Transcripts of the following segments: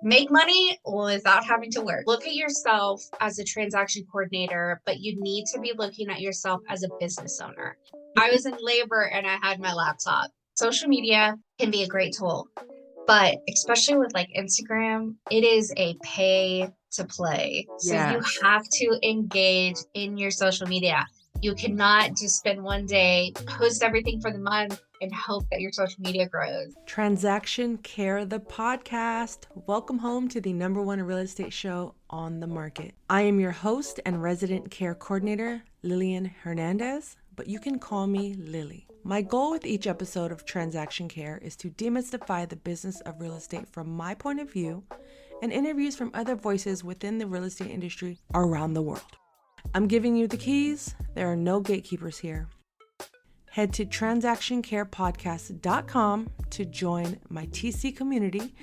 make money without having to work. Look at yourself as a transaction coordinator, but you need to be looking at yourself as a business owner. I was in labor and I had my laptop. Social media can be a great tool, but especially with like Instagram, it is a pay to play. So you Yeah. have to engage in your social media. You cannot just spend one day, post everything for the month, and hope that your social media grows. Transaction Care, the podcast. Welcome home to the #1 real estate show on the market. I am your host and resident care coordinator, Lillian Hernandez, but you can call me Lily. My goal with each episode of Transaction Care is to demystify the business of real estate from my point of view and interviews from other voices within the real estate industry around the world. I'm giving you the keys. There are no gatekeepers here. Head to transactioncarepodcast.com to join my TC community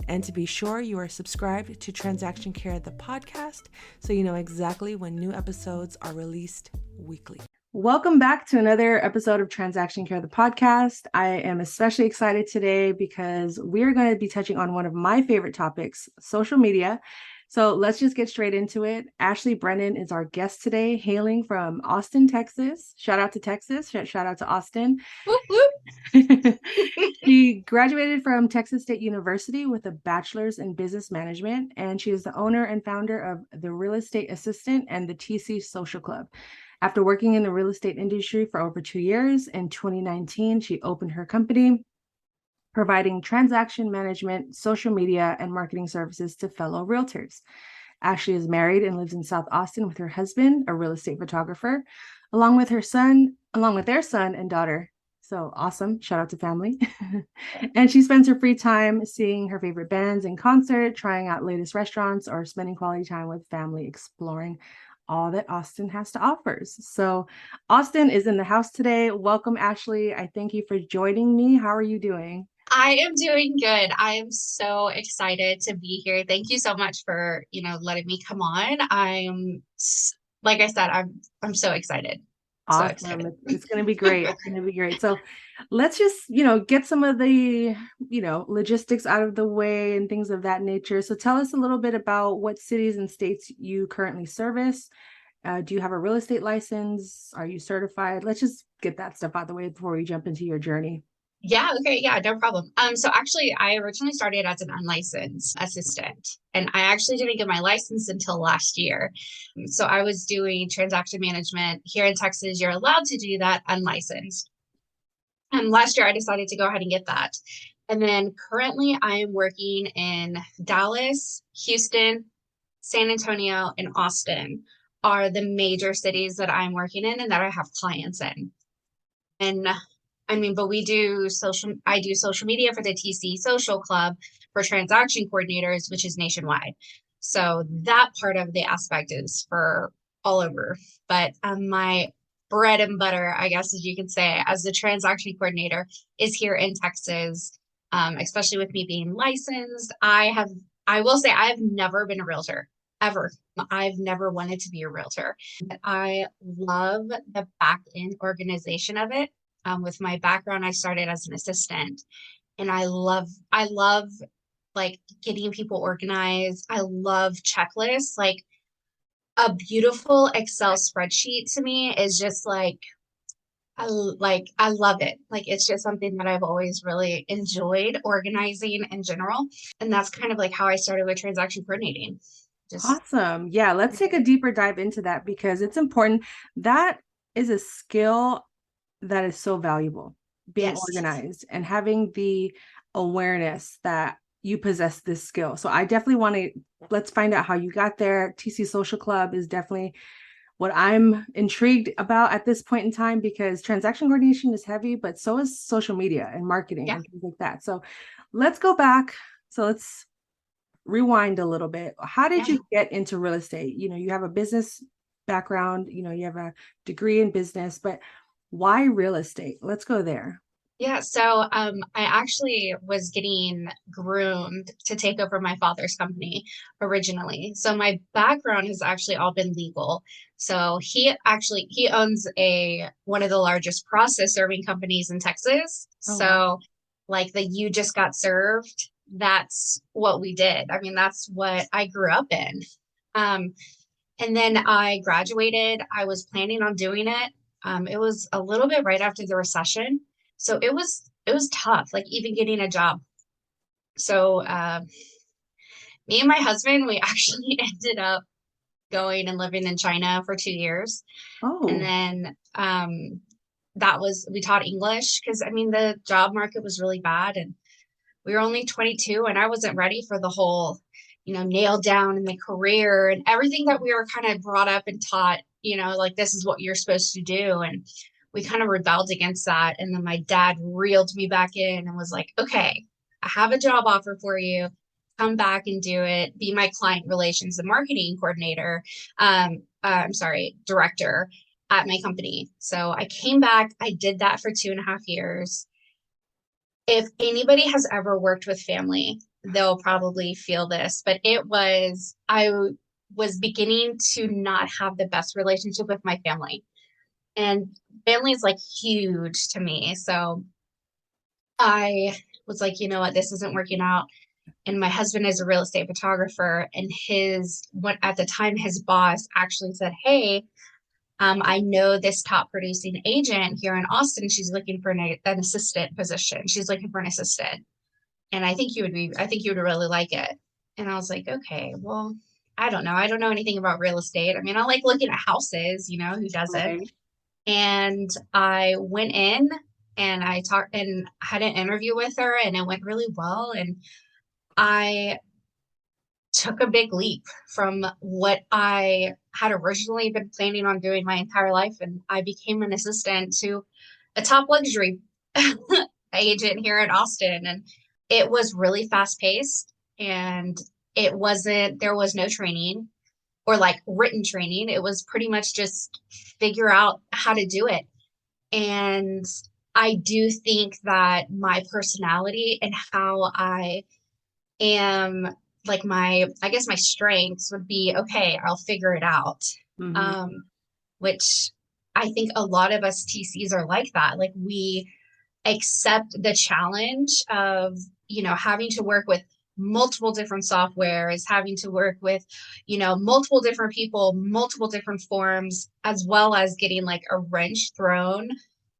and to be sure you are subscribed to Transaction Care, the podcast, so you know exactly when new episodes are released weekly. Welcome back to another episode of Transaction Care, the podcast. I am especially excited today because we're going to be touching on one of my favorite topics, social media. So let's just get straight into it. Ashley Brennan is our guest today, hailing from Austin, Texas. Shout out to Texas. Shout out to Austin. Whoop, whoop. She graduated from Texas State University with a bachelor's in business management, and she is the owner and founder of the Real Estate Assistant and the TC Social Club. After working in the real estate industry for over 2 years, in 2019, she opened her company, providing transaction management, social media, and marketing services to fellow realtors. Ashley is married and lives in South Austin with her husband, a real estate photographer, along with their son and daughter. So awesome. Shout out to family. And she spends her free time seeing her favorite bands in concert, trying out latest restaurants, or spending quality time with family exploring all that Austin has to offer. So Austin is in the house today. Welcome, Ashley. I thank you for joining me. How are you doing? I am doing good. I am so excited to be here. Thank you so much for, letting me come on. Like I said, I'm so excited. So Awesome. excited. It's going to be great. It's going to be great. So let's just, get some of the, logistics out of the way and things of that nature. So tell us a little bit about what cities and states you currently service. Do you have a real estate license? Are you certified? Let's just get that stuff out of the way before we jump into your journey. Yeah, okay, yeah, no problem. So actually I originally started as an unlicensed assistant, and I actually didn't get my license until last year. So I was doing transaction management here in Texas. You're allowed to do that unlicensed. And last year I decided to go ahead and get that. And then currently I am working in Dallas, Houston, San Antonio, and Austin are the major cities that I'm working in and that I have clients in. And but I do social media for the TC Social Club for transaction coordinators, which is nationwide. So that part of the aspect is for all over. But my bread and butter, I guess, as you can say, as the transaction coordinator is here in Texas, especially with me being licensed. I will say I've never been a realtor ever. I've never wanted to be a realtor, but I love the back end organization of it. With my background, I started as an assistant, and I love like getting people organized. I love checklists. Like a beautiful Excel spreadsheet to me is just like, I love it. Like it's just something that I've always really enjoyed organizing in general. And that's kind of like how I started with transaction coordinating. Just Awesome. Yeah, let's take a deeper dive into that because it's important. That is a skill that is so valuable, being yes. organized and having the awareness that you possess this skill. So I definitely want to, let's find out how you got there. TC Social Club is definitely what I'm intrigued about at this point in time because transaction coordination is heavy, but so is social media and marketing Yeah. and things like that. So let's go back. So let's rewind a little bit. How did Yeah. you get into real estate? You have a business background, you have a degree in business, but why real estate? Let's go there. Yeah, so I actually was getting groomed to take over my father's company originally. So my background has actually all been legal. So he owns a one of the largest process serving companies in Texas. Oh, wow. So like the you just got served that's what we did. I mean, that's what I grew up in. Um, and then I graduated. I was planning on doing it. It was a little bit right after the recession. So it was tough, like even getting a job. So me and my husband, we actually ended up going and living in China for 2 years. And Oh, then we taught English because I mean the job market was really bad and we were only 22 and I wasn't ready for the whole, nailed down in the career and everything that we were kind of brought up and taught, like this is what you're supposed to do. And we kind of rebelled against that. And then my dad reeled me back in and was like, okay, I have a job offer for you. Come back and do it. Be my client relations and marketing coordinator. I'm sorry, director at my company. So I came back. I did that for 2.5 years. If anybody has ever worked with family, they'll probably feel this, but I was beginning to not have the best relationship with my family. And family is like huge to me. So I was like, you know what, this isn't working out. And my husband is a real estate photographer, and what at the time his boss actually said, hey, I know this top producing agent here in Austin. She's looking for an assistant position. She's looking for an assistant. And I think you would really like it. And I was like, okay, well, I don't know. I don't know anything about real estate. I mean, I like looking at houses, who doesn't? right. And I went in and I talked and had an interview with her and it went really well. And I took a big leap from what I had originally been planning on doing my entire life. And I became an assistant to a top luxury agent here in Austin. And it was really fast paced and there was no training or like written training. It was pretty much just figure out how to do it. And I do think that my personality and how I am like I guess my strengths would be okay, I'll figure it out. Hmm. Um, which I think a lot of us TCs are like that. Like we accept the challenge of, having to work with multiple different softwares, having to work with, multiple different people, multiple different forms, as well as getting like a wrench thrown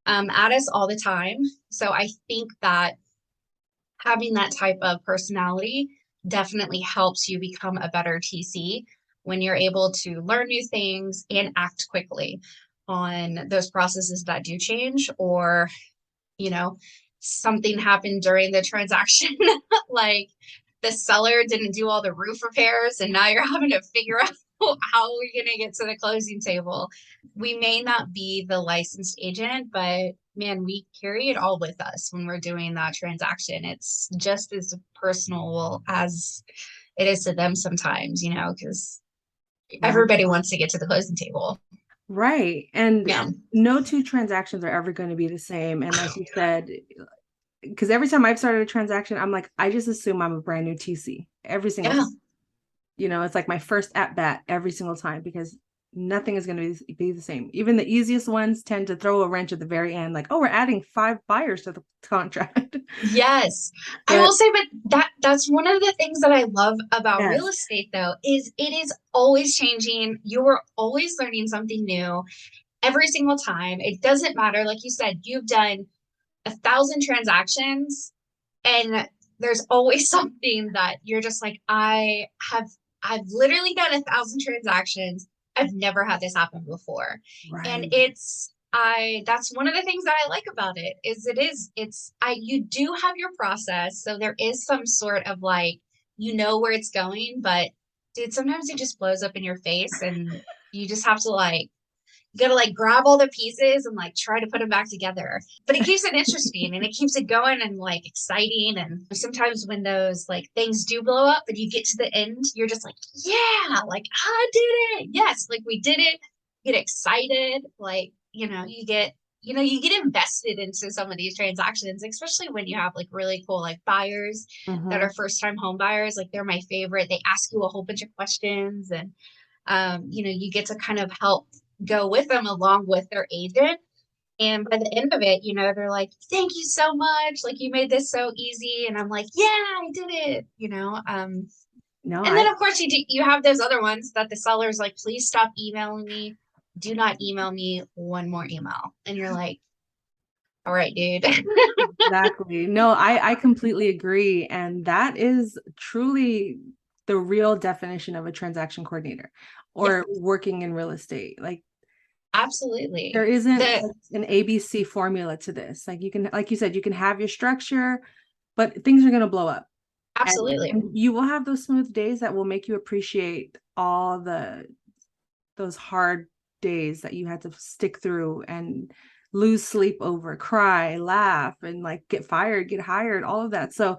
at us all the time. So I think that having that type of personality definitely helps you become a better TC when you're able to learn new things and act quickly on those processes that do change, or you know, something happened during the transaction, like the seller didn't do all the roof repairs, and now you're having to figure out how we're going to get to the closing table. We may not be the licensed agent, but man, we carry it all with us when we're doing that transaction. It's just as personal as it is to them sometimes, because Right. everybody wants to get to the closing table. Right. And Yeah. no two transactions are ever going to be the same. And like you said, because every time I've started a transaction, I'm like, I just assume I'm a brand new TC every single Yeah. time. It's like my first at bat every single time because nothing is going to be the same. Even the easiest ones tend to throw a wrench at the very end, like, oh, we're adding 5 buyers to the contract. Yes. I But will say, but that's one of the things that I love about real yes, estate though, is it is always changing. You're always learning something new every single time. It doesn't matter. Like you said, you've done 1,000 transactions and there's always something that you're just like, I've literally done 1,000 transactions. I've never had this happen before. And right. that's one of the things that I like about it is you do have your process. So there is some sort of like, where it's going, but dude, sometimes it just blows up in your face and you just have to like, you gotta like grab all the pieces and like try to put them back together. But it keeps it interesting and it keeps it going and like exciting. And sometimes when those like things do blow up and you get to the end, you're just like, yeah, like I did it. Yes, like we did it. Get excited. Like, you get invested into some of these transactions, especially when you have like really cool like buyers that Hmm. are first time home buyers. Like they're my favorite. They ask you a whole bunch of questions and you get to kind of help go with them along with their agent. And by the end of it, they're like, thank you so much. Like, you made this so easy. And I'm like, yeah, I did it. No, And then of course you have those other ones that the seller's like, please stop emailing me. Do not email me one more email. And you're like, all right, dude. exactly. No, I completely agree. And that is truly the real definition of a transaction coordinator Yeah, or working in real estate. Like there absolutely. isn't The like an ABC formula to this. Like you can, like you said, you can have your structure, but things are going to blow up. Absolutely. And you will have those smooth days that will make you appreciate all those hard days that you had to stick through and lose sleep over, cry, laugh, and like get fired, get hired, all of that. So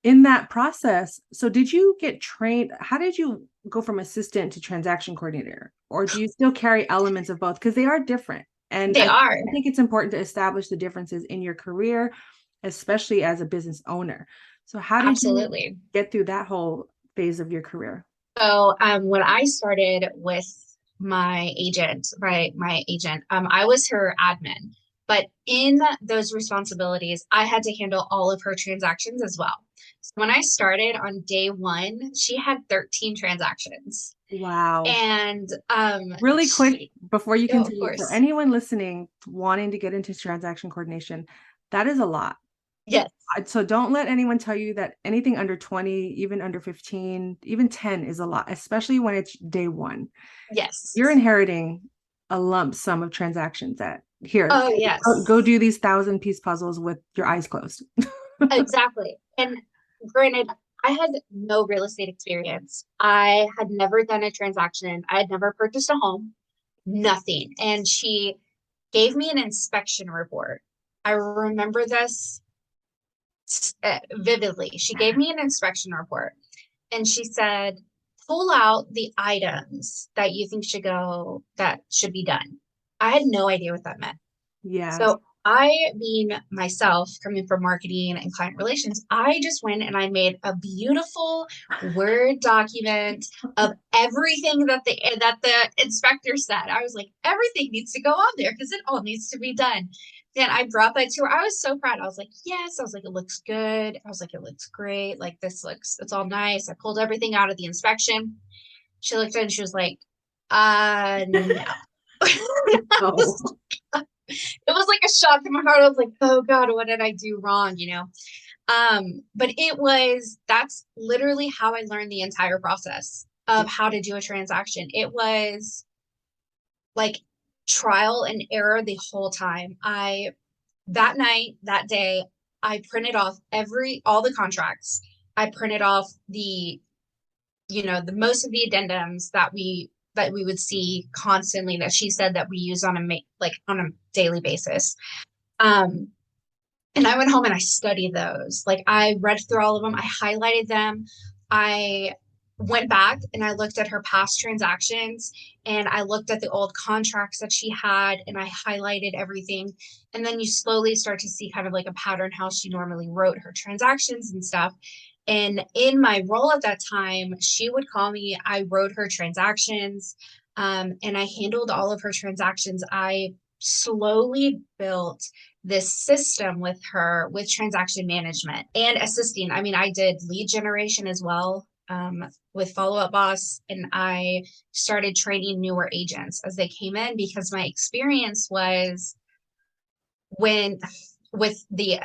in that process, so did you get trained? How did you go from assistant to transaction coordinator? Or do you still carry elements of both? Because they are different. And They I are. think it's important to establish the differences in your career, especially as a business owner. So how did you Absolutely. get through that whole phase of your career? So when I started with my agent, I was her admin. But in those responsibilities, I had to handle all of her transactions as well. So when I started on day one, she had 13 transactions. Wow. And Really quick before you oh, of continue, for course. anyone listening wanting to get into transaction coordination, that is a lot. Yes. So don't let anyone tell you that anything under 20, even under 15, even 10 is a lot, especially when it's day one. Yes. You're inheriting a lump sum of transactions that here, Oh, go yes. do these 1,000 piece puzzles with your eyes closed. Exactly. And granted, I had no real estate experience. I had never done a transaction. I had never purchased a home, nothing. And she gave me an inspection report. I remember this vividly. She gave me an inspection report and she said, pull out the items that you think that should be done. I had no idea what that meant. Yes. So I, being myself, coming from marketing and client relations, I just went and I made a beautiful Word document of everything that the inspector said. I was like, everything needs to go on there because it all needs to be done. Then I brought that to her. I was so proud. I was like, yes. I was like, it looks good. I was like, it looks great. Like it's all nice. I pulled everything out of the inspection. She looked at it and she was like, no. Oh, It was like a shock to my heart. I was like, oh God, what did I do wrong? But that's literally how I learned the entire process of how to do a transaction. It was like trial and error the whole time. That night, that day, I printed off all the contracts. I printed off the most of the addendums that we would see constantly that she said that we use on a daily basis. Um, and I went home and I studied those. Like I read through all of them, I highlighted them. I went back and I looked at her past transactions and I looked at the old contracts that she had and I highlighted everything. And then you slowly start to see kind of like a pattern how she normally wrote her transactions and stuff. And in my role at that time, she would call me, I wrote her transactions, and I handled all of her transactions. I slowly built this system with her with transaction management and assisting. I mean, I did lead generation as well, with Follow Up Boss, and I started training newer agents as they came in because my experience was when with the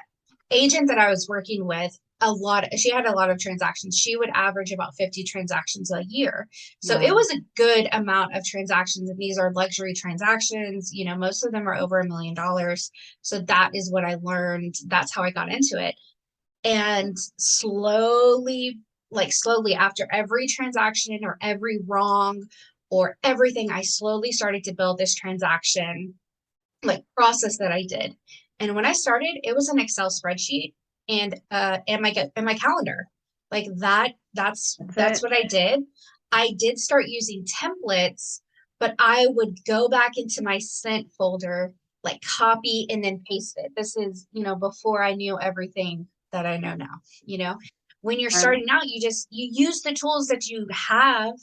agent that I was working with, she had a lot of transactions. She would average about 50 transactions a year. So it wow. was a good amount of transactions. And these are luxury transactions. Most of them are over $1 million. So that is what I learned. That's how I got into it. And slowly after every transaction or every wrong or everything, I slowly started to build this transaction process that I did. And when I started, it was an Excel spreadsheet and my calendar. Like that's That's what I did. I did start using templates, but I would go back into my sent folder, like copy and then paste it. This is, before I knew everything that I know now. When you're it. starting out, you use the tools that you have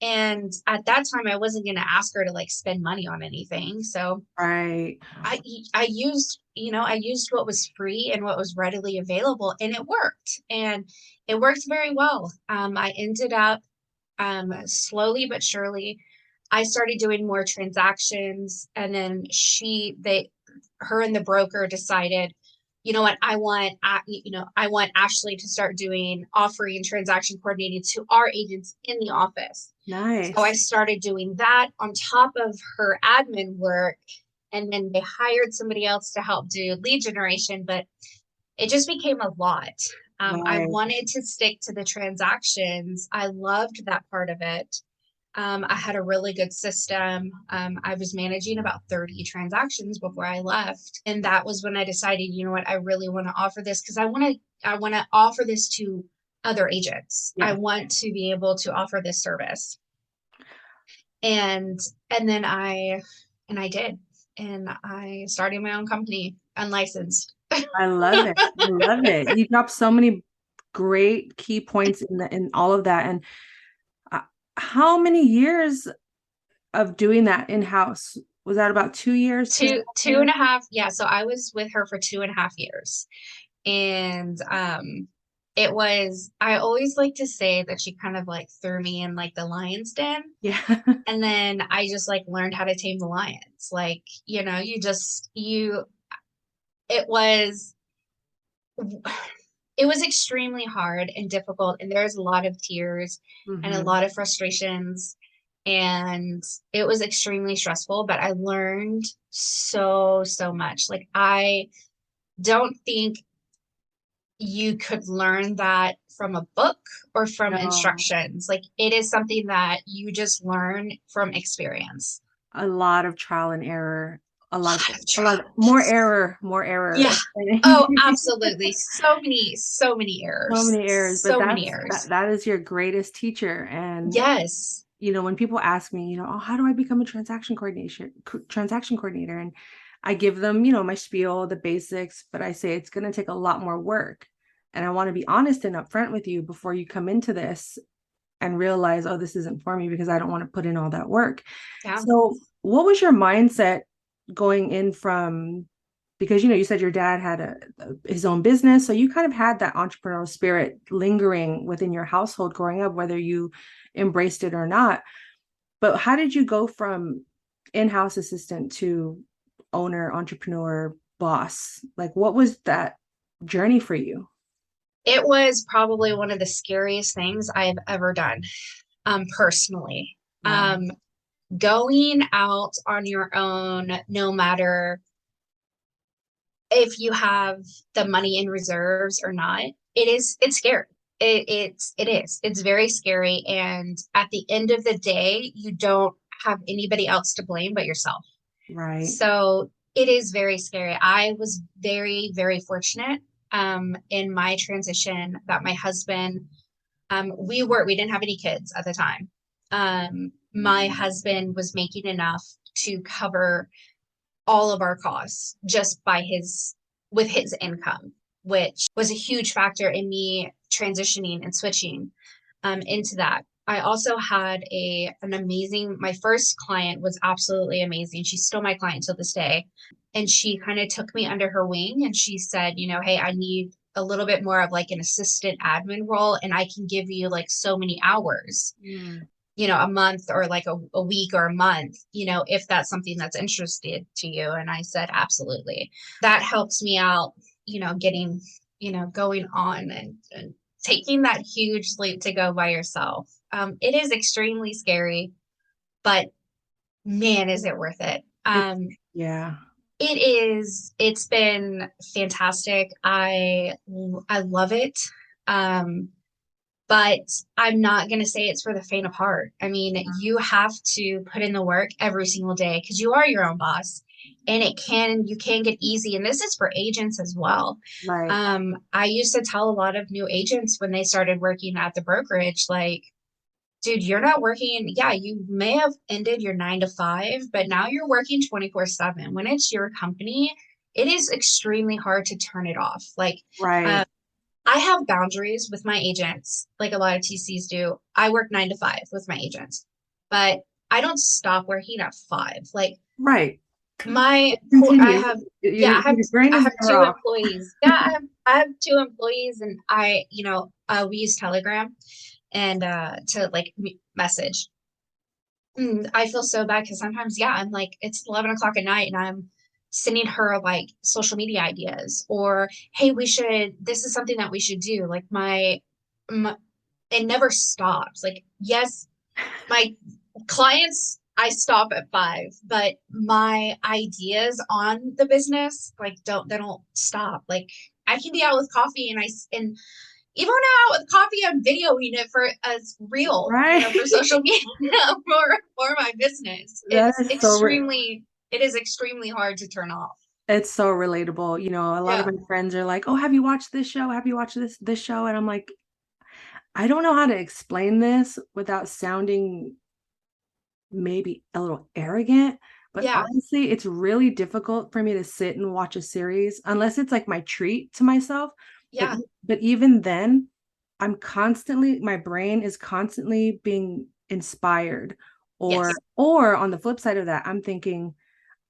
And at that time, I wasn't going to ask her to like spend money on anything. So Right. I used, I used what was free and what was readily available, and it worked. And it worked very well. I ended up slowly but surely, I started doing more transactions, and then her and the broker decided, you know what, I want Ashley to start doing offering and transaction coordinating to our agents in the office. So I Nice. started doing that on top of her admin work. And then they hired somebody else to help do lead generation, but it just became a lot. I Right. wanted to stick to the transactions. I loved that part of it. I had a really good system. I was managing about 30 transactions before I left. And that was when I decided, you know what, I really want to offer this because I want to offer this to other agents. I Yeah. want to be able to offer this service. And and then I did. And I started my own company, unlicensed. I love it. I love it. You dropped so many great key points in all of that. And uh, how many years of doing that in-house? Was that about 2 years, two and a Two half two years? and a half, yeah. So I was with her for 2.5 years. And it was, I always like to say that she kind of like threw me in like the lion's den. Yeah. And then I just like learned how to tame the lions. Like, it was it was extremely hard and difficult, and there was a lot of tears and a Hmm. lot of frustrations, and it was extremely stressful, but I learned so much. Like, I don't think you could learn that from a book or from No, instructions. Like, it is something that you just learn from experience. a lot of trial and error, A lot of a lot of trials. more error. Yeah. Oh, absolutely. So many So errors. many errors, but So many that errors. that is your greatest teacher. And Yes. when people ask me, oh, how do I become a transaction coordinator? And I give them, my spiel, the basics, but I say it's going to take a lot more work. And I want to be honest and upfront with you before you come into this and realize, oh, this isn't for me, because I don't want to put in all that work. Yeah. So, what was your mindset going in from, because you said your dad had his own business, so you kind of had that entrepreneurial spirit lingering within your household growing up, whether you embraced it or not. But how did you go from in-house assistant to owner, entrepreneur, boss? Like, what was that journey for you? It was probably one of the scariest things I've ever done, personally. Wow. Going out on your own, no matter if you have the money in reserves or not, it's scary. It's very scary. And at the end of the day, you don't have anybody else to blame but yourself. Right. So it is very scary. I was very, very fortunate in my transition that my husband, we didn't have any kids at the time. My husband was making enough to cover all of our costs just with his income, which was a huge factor in me transitioning and switching into that. I also had my first client was absolutely amazing. She's still my client till this day. And she kind of took me under her wing and she said, hey, I need a little bit more of like an assistant admin role, and I can give you like so many hours, Mm. a month or like a week or a month, if that's something that's interested to you. And I said, absolutely. That helps me out, getting, going on and taking that huge leap to go by yourself. It is extremely scary, but man, is it worth it. It's Yeah. It's been fantastic. I love it. Um, but I'm not going to say it's for the faint of heart. I mean, you have to put in the work every single day because you are your own boss, and you can get easy. And this is for agents as well. Right. I used to tell a lot of new agents when they started working at the brokerage, like, dude, you're not working. Yeah, you may have ended your 9 to 5, but now you're working 24/7. When it's your company, it is extremely hard to turn it off. Like, Right. I have boundaries with my agents, like a lot of TCs do. I work 9 to 5 with my agents. but I don't stop working at 5. Like Right. my poor, I Continue. have, yeah, Your brain I is have never 2 off. employees. Yeah, I have 2 employees, and we use Telegram and to like message. I feel so bad because sometimes, yeah, I'm like, it's 11 o'clock at night and I'm sending her like social media ideas, or, hey, this is something that we should do. Like my it never stops. Like, yes, my clients, I stop at 5, but my ideas on the business, like, they don't stop. Like, I can be out with coffee and even when I'm out with coffee, I'm videoing it for as real, Right. for social media for my business. That is It is extremely hard to turn off. it's so relatable. A lot of Yeah. my friends are like, "Oh, have you watched this show? Have you watched this show?" And I'm like, I don't know how to explain this without sounding maybe a little arrogant, but Yeah. honestly, it's really difficult for me to sit and watch a series unless it's like my treat to myself. But Yeah. but even then, my brain is constantly being inspired, or Yes. or on the flip side of that, I'm thinking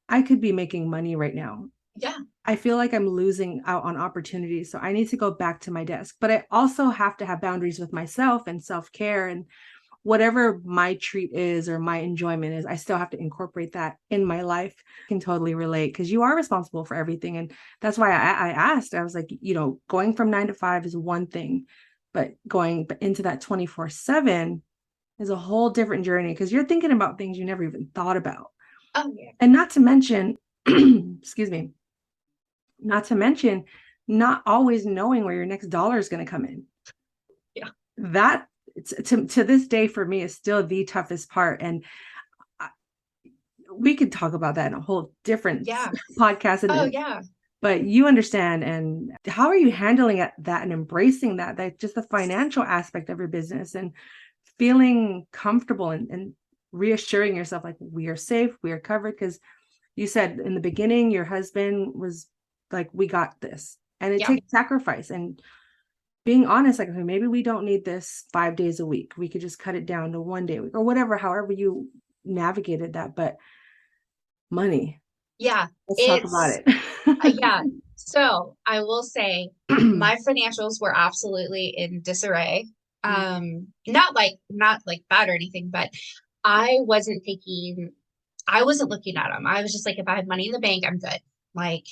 I could be making money right now. Yeah. I feel like I'm losing out on opportunities. So I need to go back to my desk. But I also have to have boundaries with myself and self-care, and whatever my treat is or my enjoyment is, I still have to incorporate that in my life. I can totally relate because you are responsible for everything. And that's why I asked, I was like, going from 9 to 5 is one thing, but going into that 24/7 is a whole different journey because you're thinking about things you never even thought about. Oh yeah. And not to mention, excuse me, not to mention not always knowing where your next dollar is going to come in. Yeah. That to this day for me is still the toughest part. And we could talk about that in a whole different Yeah. podcast. Oh yeah. But you understand. And how are you handling that and embracing that just the financial aspect of your business and feeling comfortable and reassuring yourself like we are safe, we are covered? Because you said in the beginning, your husband was like, we got this. And it Yeah. takes sacrifice and being honest, like, okay, maybe we don't need this 5 days a week. We could just cut it down to 1 day a week or whatever, however you navigated that. But money, Yeah. let's talk about It's it. yeah. So I will say my financials were absolutely in disarray. Not like bad or anything, but I wasn't taking I wasn't looking at them. I was just like, if I have money in the bank, I'm good. Like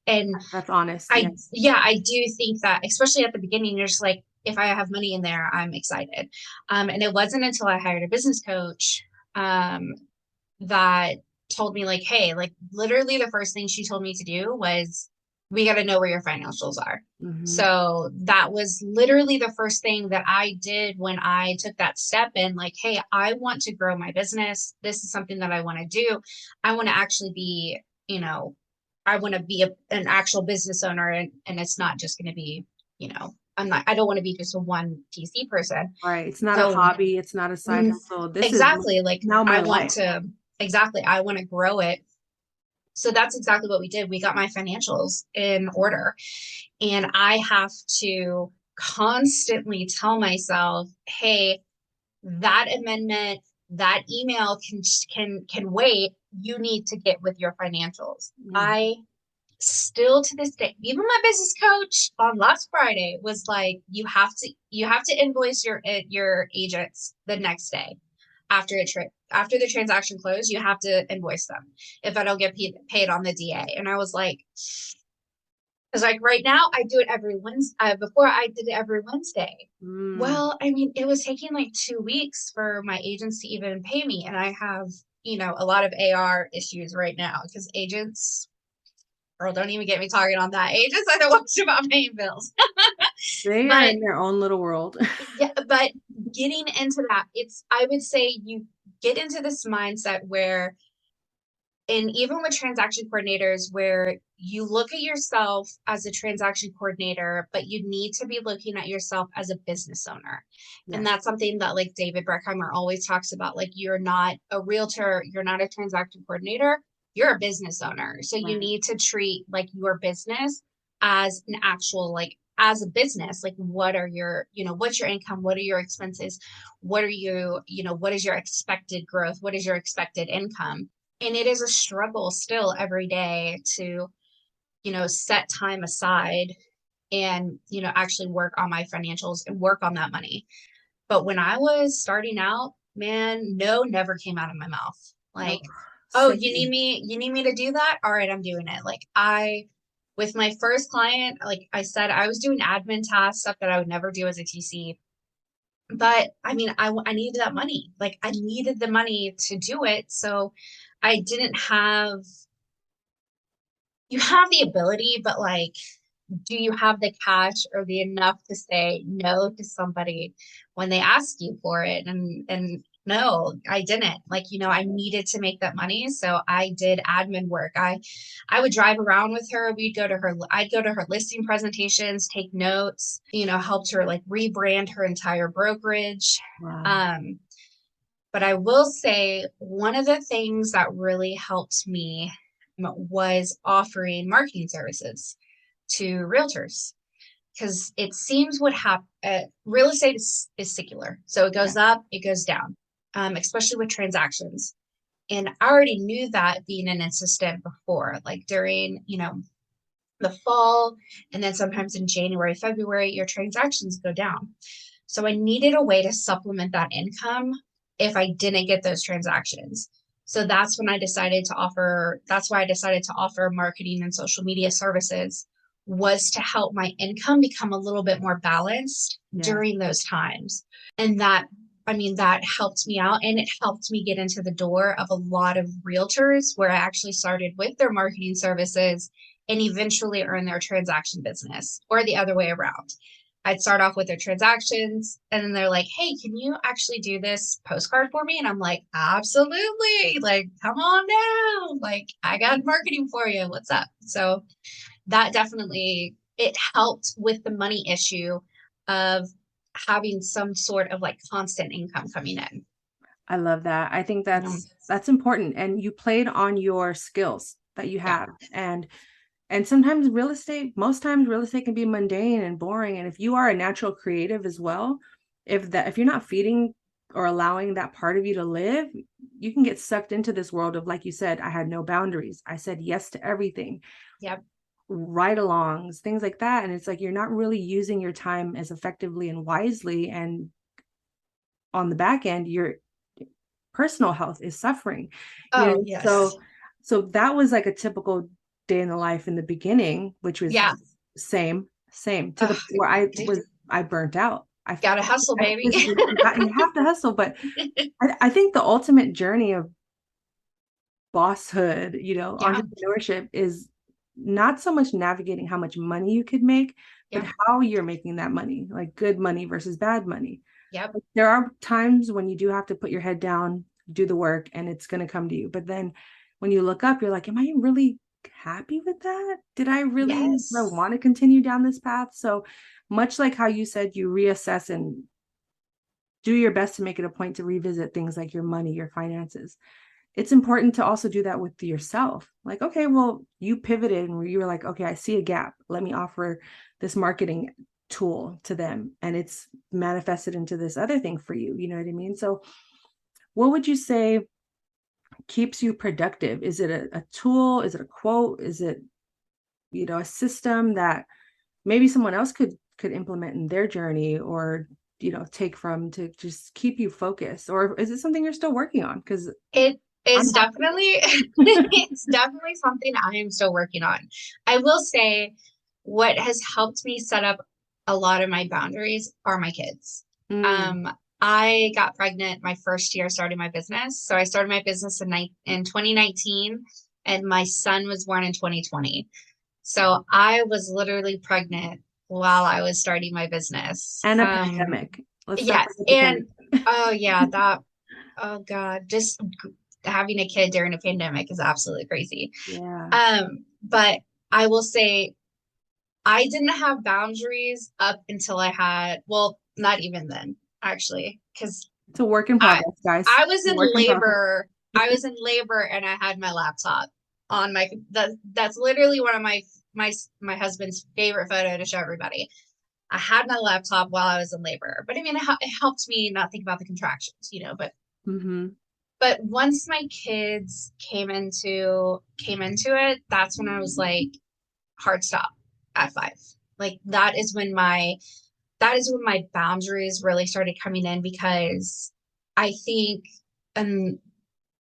and That's honest. Yes. yeah, I do think that, especially at the beginning, you're just like, if I have money in there, I'm excited. And it wasn't until I hired a business coach, that told me like, hey, like literally the first thing she told me to do was, we got to know where your financials are. Mm-hmm. So that was literally the first thing that I did when I took that step in, like, hey, I want to grow my business. This is something that I want to do. I want to actually be, I want to be an actual business owner, and it's not just going to be, I don't want to be just a one PC person. Right. It's not a So hobby. It's not a side hustle. This is exactly, like now my life. I want to grow it. So that's exactly what we did. We got my financials in order, and I have to constantly tell myself, hey, that amendment, that email can wait. You need to get with your financials. I still to this day, even my business coach on last Friday was like, you have to invoice your agents the next day after after the transaction closed. You have to invoice them if I don't get paid on the DA. And I was like, because like right now I do it every Wednesday. Before I did it every Wednesday. Well, I mean, it was taking like 2 weeks for my agents to even pay me, and I have a lot of AR issues right now because agents. Girl, don't even get me talking on that. Agents are the ones about paying bills. They are But in their own little world. yeah, but getting into that, I would say you get into this mindset where, and even with transaction coordinators, where you look at yourself as a transaction coordinator, but you need to be looking at yourself as a business owner. Yes. And that's something that like David Breckheimer always talks about. Like, you're not a realtor, you're not a transaction coordinator, you're a business owner. So you need to treat like your business as an actual like as a business, like what are your, what's your income? What are your expenses? What are what is your expected growth? What is your expected income? And it is a struggle still every day to, set time aside and, actually work on my financials and work on that money. But when I was starting out, man, no never came out of my mouth. Oh, Like, oh, same. you need me to do that? All right, I'm doing it. Like with my first client, like I said, I was doing admin tasks, stuff that I would never do as a TC. But I mean, I needed that money. Like I needed the money to do it. So I didn't have, you have the ability, but like, do you have the cash or the enough to say no to somebody when they ask you for it? And no, I didn't. Like, I needed to make that money. So I did admin work. I would drive around with her. I'd go to her listing presentations, take notes, helped her like rebrand her entire brokerage. Wow. But I will say one of the things that really helped me was offering marketing services to realtors, because it seems what happen real estate is secular, so it goes up, it goes down, especially with transactions. And I already knew that being an assistant before, like during the fall, and then sometimes in January, February, your transactions go down. So I needed a way to supplement that income if I didn't get those transactions. So that's when that's why I decided to offer marketing and social media services, was to help my income become a little bit more balanced during those times. And that helped me out, and it helped me get into the door of a lot of realtors where I actually started with their marketing services and eventually earn their transaction business, or the other way around. I'd start off with their transactions, and then they're like, hey, can you actually do this postcard for me? And I'm like, absolutely. Like, come on down. Like, I got marketing for you. What's up? So that definitely, it helped with the money issue of having some sort of like constant income coming in. I love that. I think that's important. And you played on your skills that you have. And sometimes most times real estate can be mundane and boring. And if you are a natural creative as well, if you're not feeding or allowing that part of you to live, you can get sucked into this world of, like you said, I had no boundaries. I said yes to everything. Yep. Ride-alongs, things like that. And it's like, you're not really using your time as effectively and wisely. And on the back end, your personal health is suffering. Yes. So that was like a typical day in the life in the beginning, which was same to the where I burnt out. I gotta hustle, baby. You have to hustle. But I think the ultimate journey of bosshood, entrepreneurship, is not so much navigating how much money you could make, but how you're making that money, like good money versus bad money. Yep. There are times when you do have to put your head down, do the work, and it's going to come to you. But then when you look up, you're like, am I really happy with that? Did I really want to continue down this path? So much like how you said, you reassess and do your best to make it a point to revisit things like your money, your finances. It's important to also do that with yourself. Like, okay, well, you pivoted and you were like, okay, I see a gap. Let me offer this marketing tool to them. And it's manifested into this other thing for you. You know what I mean? So what would you say keeps you productive? Is it a tool? Is it a quote? Is it, a system that maybe someone else could implement in their journey, or, take from, to just keep you focused? Or is it something you're still working on? Because it is definitely, it's definitely something I am still working on. I will say what has helped me set up a lot of my boundaries are my kids. I got pregnant my first year starting my business. So I started my business in 2019, and my son was born in 2020. So I was literally pregnant while I was starting my business. And a pandemic. Oh God, just having a kid during a pandemic is absolutely crazy. Yeah. But I will say I didn't have boundaries up until not even then, actually, because it's a work in progress, guys. I was in labor. I was in labor, and I had my laptop on that's literally one of my husband's favorite photo to show everybody. I had my laptop while I was in labor, but I mean, it helped me not think about the contractions, Mm-hmm. but once my kids came into it, that's when I was like, hard stop at 5. Like that is when my boundaries really started coming in, because I think, and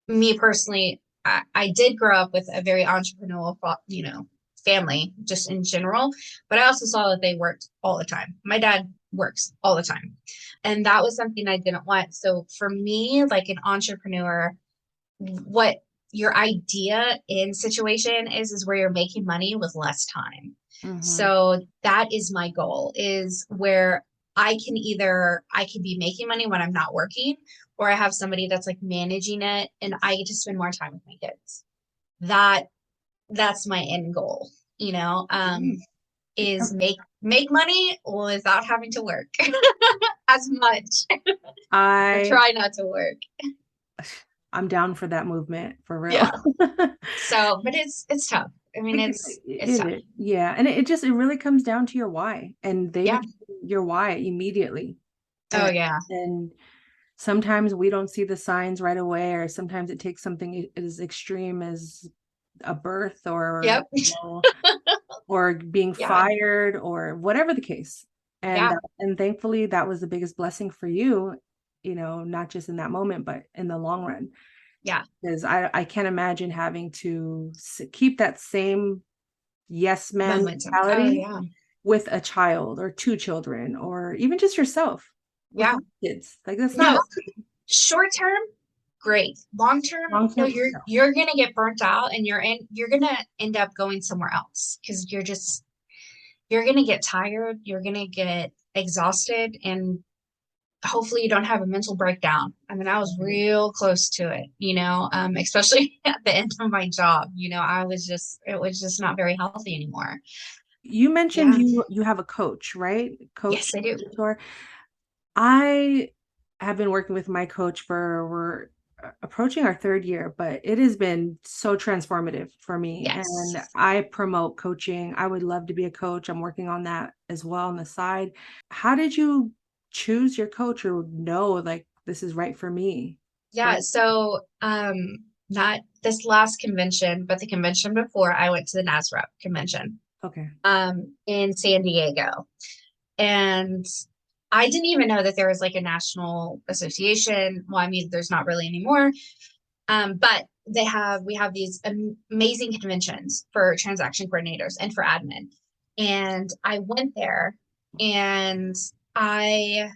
me personally, I did grow up with a very entrepreneurial, family just in general, but I also saw that they worked all the time. My dad works all the time, and that was something I didn't want. So for me, like an entrepreneur, what your idea in situation is where you're making money with less time. Mm-hmm. So that is my goal, is where I can be making money when I'm not working, or I have somebody that's like managing it and I get to spend more time with my kids. That that's my end goal, is make money without having to work as much, or I try not to work. I'm down for that movement for real. Yeah. So, but it's tough. I mean, it's tough. Yeah. And it really comes down to your why. And they Yeah. become your why immediately. Oh And, yeah. and sometimes we don't see the signs right away, or sometimes it takes something as extreme as a birth, or Yep. or being Yeah. fired, or whatever the case. And Yeah. and thankfully that was the biggest blessing for you, not just in that moment, but in the long run. Yeah. Because I can't imagine having to keep that same yes man Momentum. Oh mentality yeah. with a child or two children, or even just yourself Yeah. without kids. Like that's No, not short term, great. Long term, long no, term. you're gonna get burnt out, and you're gonna end up going somewhere else, because you're gonna get tired, you're gonna get exhausted, and hopefully you don't have a mental breakdown. I mean, I was real close to it, especially at the end of my job. It was just not very healthy anymore. You mentioned Yeah. you have a coach, right? Yes, Coach, I do. mentor. I have been working with my coach for we're approaching our 3rd year, but it has been so transformative for me. And Yes. I promote coaching. I would love to be a coach. I'm working on that as well on the side. How did you choose your coach, or know like this is right for me? Yeah. So, not this last convention, but the convention before, I went to the NASREP convention, Okay. in San Diego. And I didn't even know that there was like a national association. Well, I mean, there's not really anymore. But we have these amazing conventions for transaction coordinators and for admin. And I went there, and I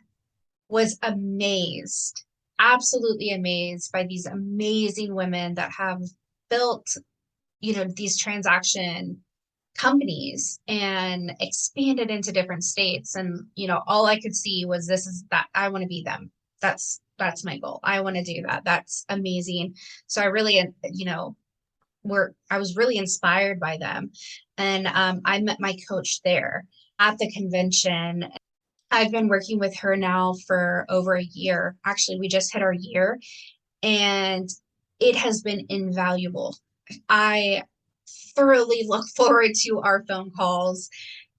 was amazed, absolutely amazed by these amazing women that have built, these transaction companies and expanded into different states. And, all I could see was, this is that I want to be them. That's my goal. I want to do that. That's amazing. So I really, I was really inspired by them. And I met my coach there at the convention. I've been working with her now for over a year. Actually, we just hit our year, and it has been invaluable. I thoroughly look forward to our phone calls,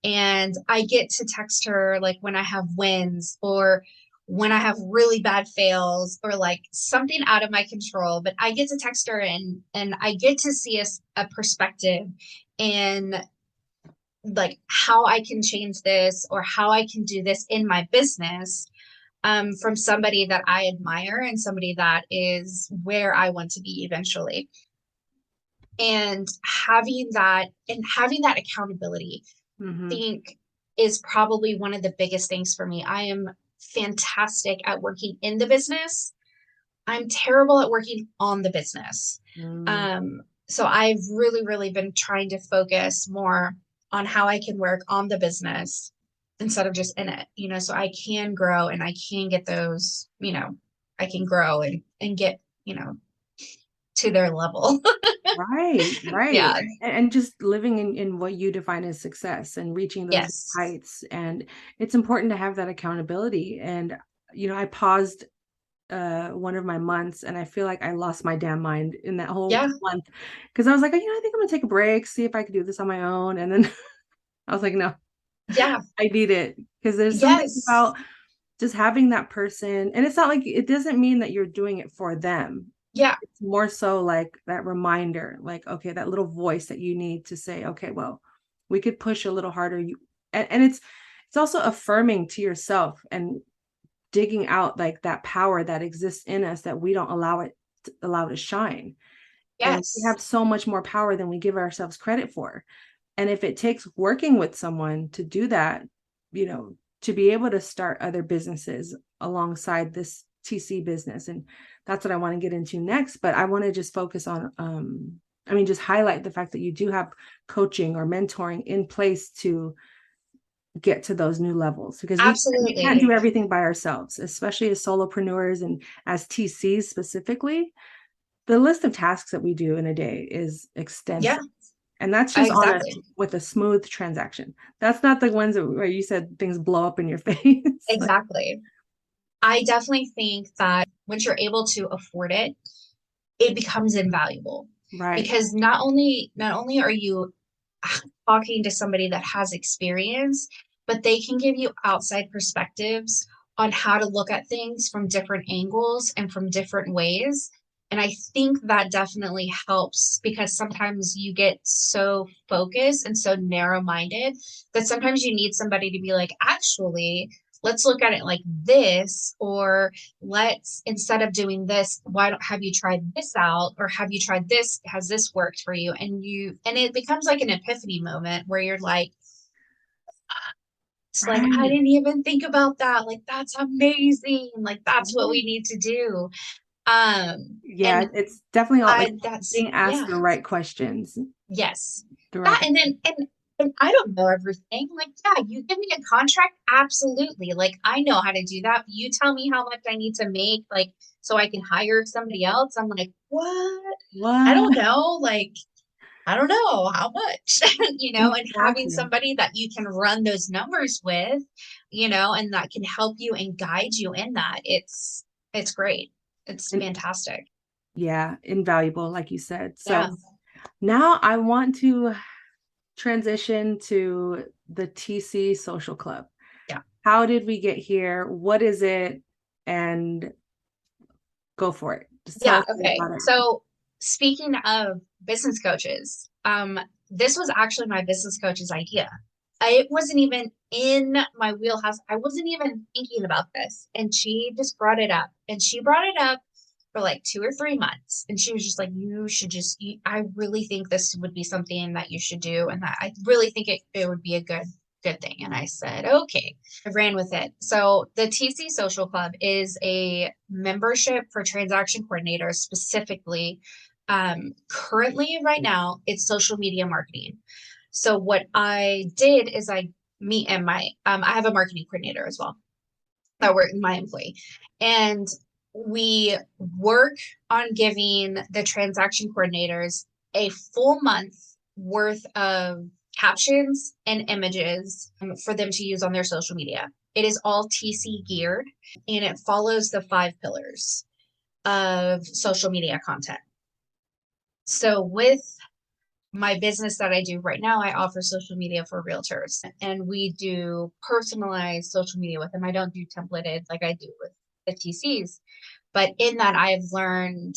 and I get to text her like when I have wins, or when I have really bad fails, or like something out of my control. But I get to text her, and I get to see a perspective, and like how I can change this, or how I can do this in my business, from somebody that I admire, and somebody that is where I want to be eventually. And having that accountability, I Mm-hmm. think, is probably one of the biggest things for me. I am fantastic at working in the business. I'm terrible at working on the business. Mm. So I've really, really been trying to focus more on how I can work on the business instead of just in it, so I can grow, and I can get those, I can grow and get, to their level. Right, right. Yeah. And just living in what you define as success and reaching those Yes. heights. And it's important to have that accountability. And, I paused one of my months, and I feel like I lost my damn mind in that whole Yeah. month, because I was like, I think I'm gonna take a break, see if I could do this on my own. And then I was like, no, Yeah. I need it because there's something Yes. about just having that person. And it's not like it doesn't mean that you're doing it for them. Yeah. It's more so like that reminder, like, okay, that little voice that you need to say, okay, well, we could push a little harder. And it's also affirming to yourself and digging out like that power that exists in us that we don't allow to shine. And we Yes. have so much more power than we give ourselves credit for. And if it takes working with someone to do that, to be able to start other businesses alongside this TC business. And that's what I want to get into next. But I want to just focus on, just highlight the fact that you do have coaching or mentoring in place to get to those new levels, because we can't Absolutely. do everything by ourselves, especially as solopreneurs and as TCs specifically. The list of tasks that we do in a day is Yeah, extensive. And that's just on a exactly. with a smooth transaction. That's not the ones where you said things blow up in your face. Like, Exactly. I definitely think that once you're able to afford it, it becomes invaluable right. because not only are you talking to somebody that has experience, but they can give you outside perspectives on how to look at things from different angles and from different ways. And I think that definitely helps because sometimes you get so focused and so narrow minded that sometimes you need somebody to be like, actually, let's look at it like this, or let's, instead of doing this, why don't have you tried this out, or have you tried this, has this worked for you? And it becomes like an epiphany moment where you're like, it's like, I Right. didn't even think about that, like that's amazing, like that's what we need to do. Yeah, And it's definitely all like I that's being asked yeah. the right questions Yes. throughout That the and I don't know everything. Like, yeah, you give me a contract, absolutely. Like, I know how to do that. But you tell me how much I need to make, like, so I can hire somebody else. I'm like, what? I don't what know. Like, I don't know how much, and having exactly. somebody that you can run those numbers with, and that can help you and guide you in that. It's great. It's And fantastic. yeah, invaluable, like you said. Yeah. So now I want to transition to the TC Social Club. Yeah. How did we get here? What is it? And go for it. Just tell Yeah, us more okay. about it. So speaking of business coaches, this was actually my business coach's idea. It wasn't even in my wheelhouse. I wasn't even thinking about this. And she just brought it up. And she brought it up for like 2 or 3 months. And she was just like, you should I really think this would be something that you should do. And that I really think it would be a good thing. And I said, okay. I ran with it. So the TC Social Club is a membership for transaction coordinators specifically. Currently, right now, it's social media marketing. So what I did is I meet and I have a marketing coordinator as well that work my employee, and we work on giving the transaction coordinators a full month worth of captions and images for them to use on their social media. It is all TC geared and it follows the 5 pillars of social media content. So with my business that I do right now, I offer social media for realtors and we do personalized social media with them. I don't do templated like I do with the TCs, but in that I've learned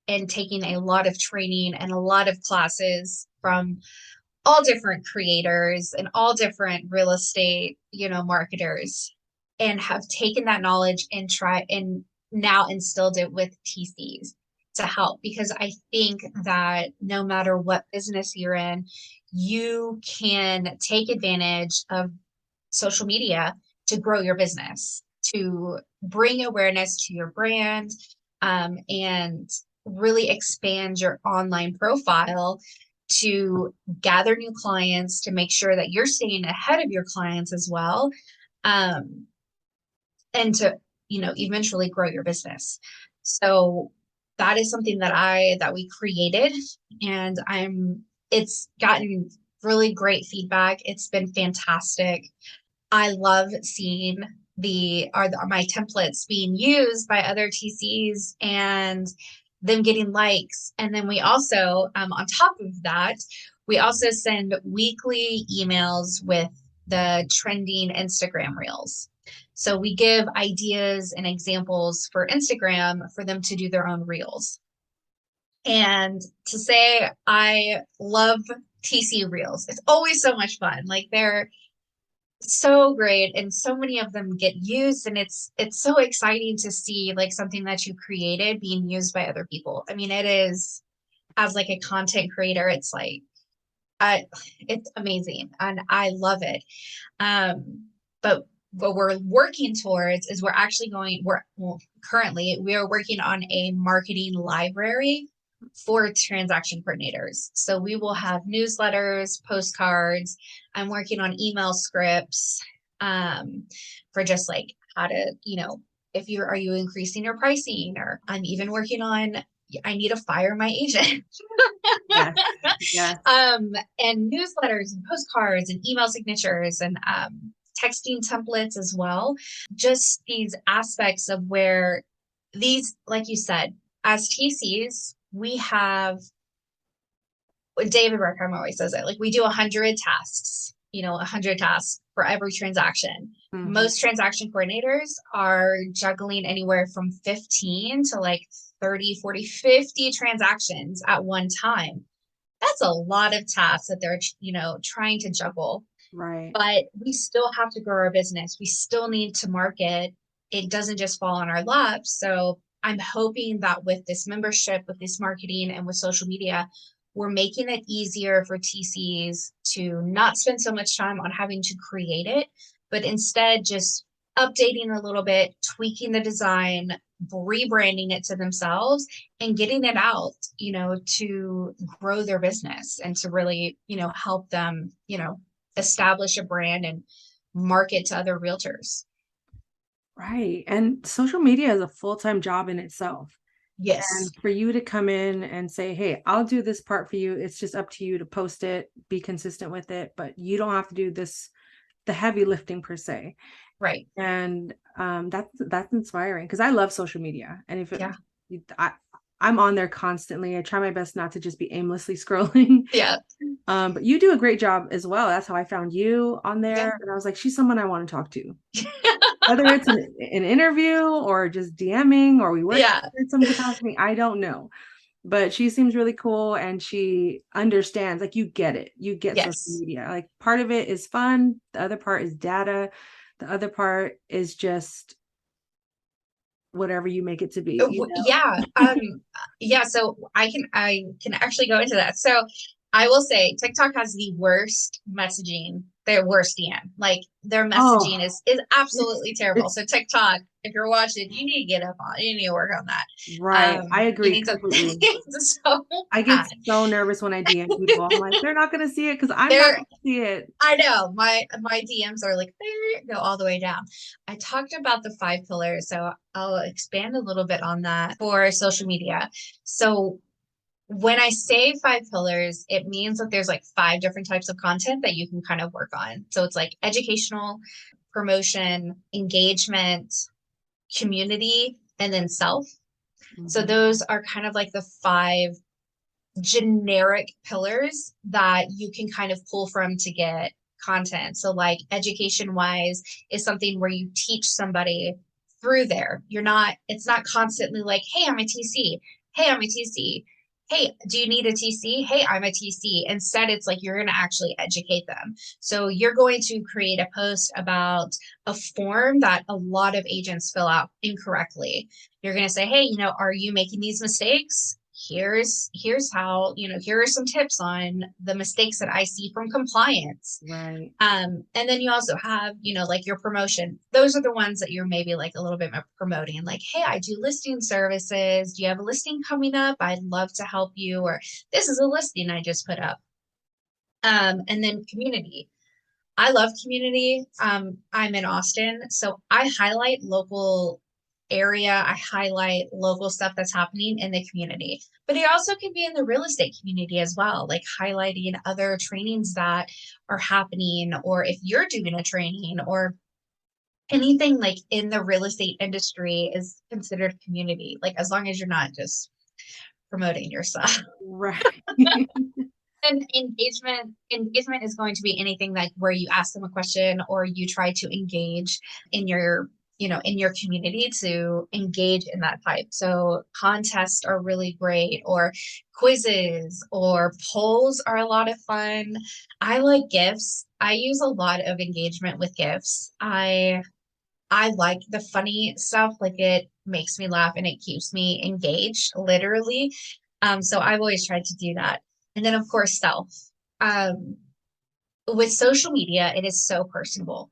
and taken a lot of training and a lot of classes from all different creators and all different real estate, marketers, and have taken that knowledge and try and now instilled it with TCs to help, because I think that no matter what business you're in, you can take advantage of social media to grow your business, to bring awareness to your brand, and really expand your online profile to gather new clients, to make sure that you're staying ahead of your clients as well, um, and to eventually grow your business. So that is something that we created, and it's gotten really great feedback. It's been fantastic. I love seeing my templates being used by other TCs and them getting likes. And then we also, on top of that, we also send weekly emails with the trending Instagram reels. So we give ideas and examples for Instagram for them to do their own reels. And to say I love TC reels, it's always so much fun. Like they're so great and so many of them get used, and it's so exciting to see like something that you created being used by other people. I mean, it is, as like a content creator, it's like it's amazing and I love it. But what we're working towards is currently we are working on a marketing library for transaction coordinators. So we will have newsletters, postcards. I'm working on email scripts for just like how to, if are you increasing your pricing, or I'm even working on, I need to fire my agent. Yes. Yes. And newsletters and postcards and email signatures and texting templates as well. Just these aspects of where these, like you said, as TCs, we have, David Berkheimer always says it, like we do 100 tasks, 100 tasks for every transaction. Mm-hmm. Most transaction coordinators are juggling anywhere from 15 to like 30, 40, 50 transactions at one time. That's a lot of tasks that they're, trying to juggle. Right. But we still have to grow our business. We still need to market. It doesn't just fall on our laps. So I'm hoping that with this membership, with this marketing, and with social media, we're making it easier for TCs to not spend so much time on having to create it, but instead just updating a little bit, tweaking the design, rebranding it to themselves and getting it out, to grow their business and to really, help them, establish a brand and market to other realtors. Right. And social media is a full-time job in itself. Yes. And for you to come in and say, hey, I'll do this part for you. It's just up to you to post it, be consistent with it, but you don't have to do the heavy lifting per se. Right. And that's inspiring because I love social media. And Yeah. I'm on there constantly. I try my best not to just be aimlessly scrolling. Yeah. But you do a great job as well. That's how I found you on there. Yeah. And I was like, she's someone I want to talk to. Whether it's an interview or just DMing or we work in some capacity, I don't know. But she seems really cool and she understands, like you get it. You get social media. Like part of it is fun. The other part is data. The other part is just whatever you make it to be. Yeah. Yeah. So I can actually go into that. So I will say TikTok has the worst messaging, their worst DM. Like their messaging is absolutely terrible. So TikTok, if you're watching, you need to get up on, you need to work on that. Right. I agree completely. I get so nervous when I DM people. I'm like, they're not going to see it because I'm not going to see it. I know my DMs are like, they go all the way down. I talked about the 5 pillars, so I'll expand a little bit on that for social media. So when I say 5 pillars, it means that there's like 5 different types of content that you can kind of work on. So it's like educational, promotion, engagement, community, and then self. Mm-hmm. So those are kind of like the 5 generic pillars that you can kind of pull from to get content. So like education wise is something where you teach somebody through there. It's not constantly like, hey, I'm a TC. Hey, I'm a TC. Hey, do you need a TC? Hey, I'm a TC. Instead, it's like you're going to actually educate them. So you're going to create a post about a form that a lot of agents fill out incorrectly. You're going to say, hey, are you making these mistakes? Here's how, here are some tips on the mistakes that I see from compliance. Right. And then you also have, like your promotion. Those are the ones that you're maybe like a little bit more promoting, like, hey, I do listing services. Do you have a listing coming up? I'd love to help you. Or this is a listing I just put up. And then community. I love community. I'm in Austin, so I highlight local area. I highlight local stuff that's happening in the community, but it also can be in the real estate community as well, like highlighting other trainings that are happening, or if you're doing a training or anything like in the real estate industry is considered community, like as long as you're not just promoting yourself. Right. And engagement is going to be anything like where you ask them a question or you try to engage in your, in your community to engage in that type. So contests are really great, or quizzes or polls are a lot of fun. I like gifts. I use a lot of engagement with gifts. I like the funny stuff. Like, it makes me laugh and it keeps me engaged, literally. So I've always tried to do that. And then, of course, self. Um, with social media, it is so personable.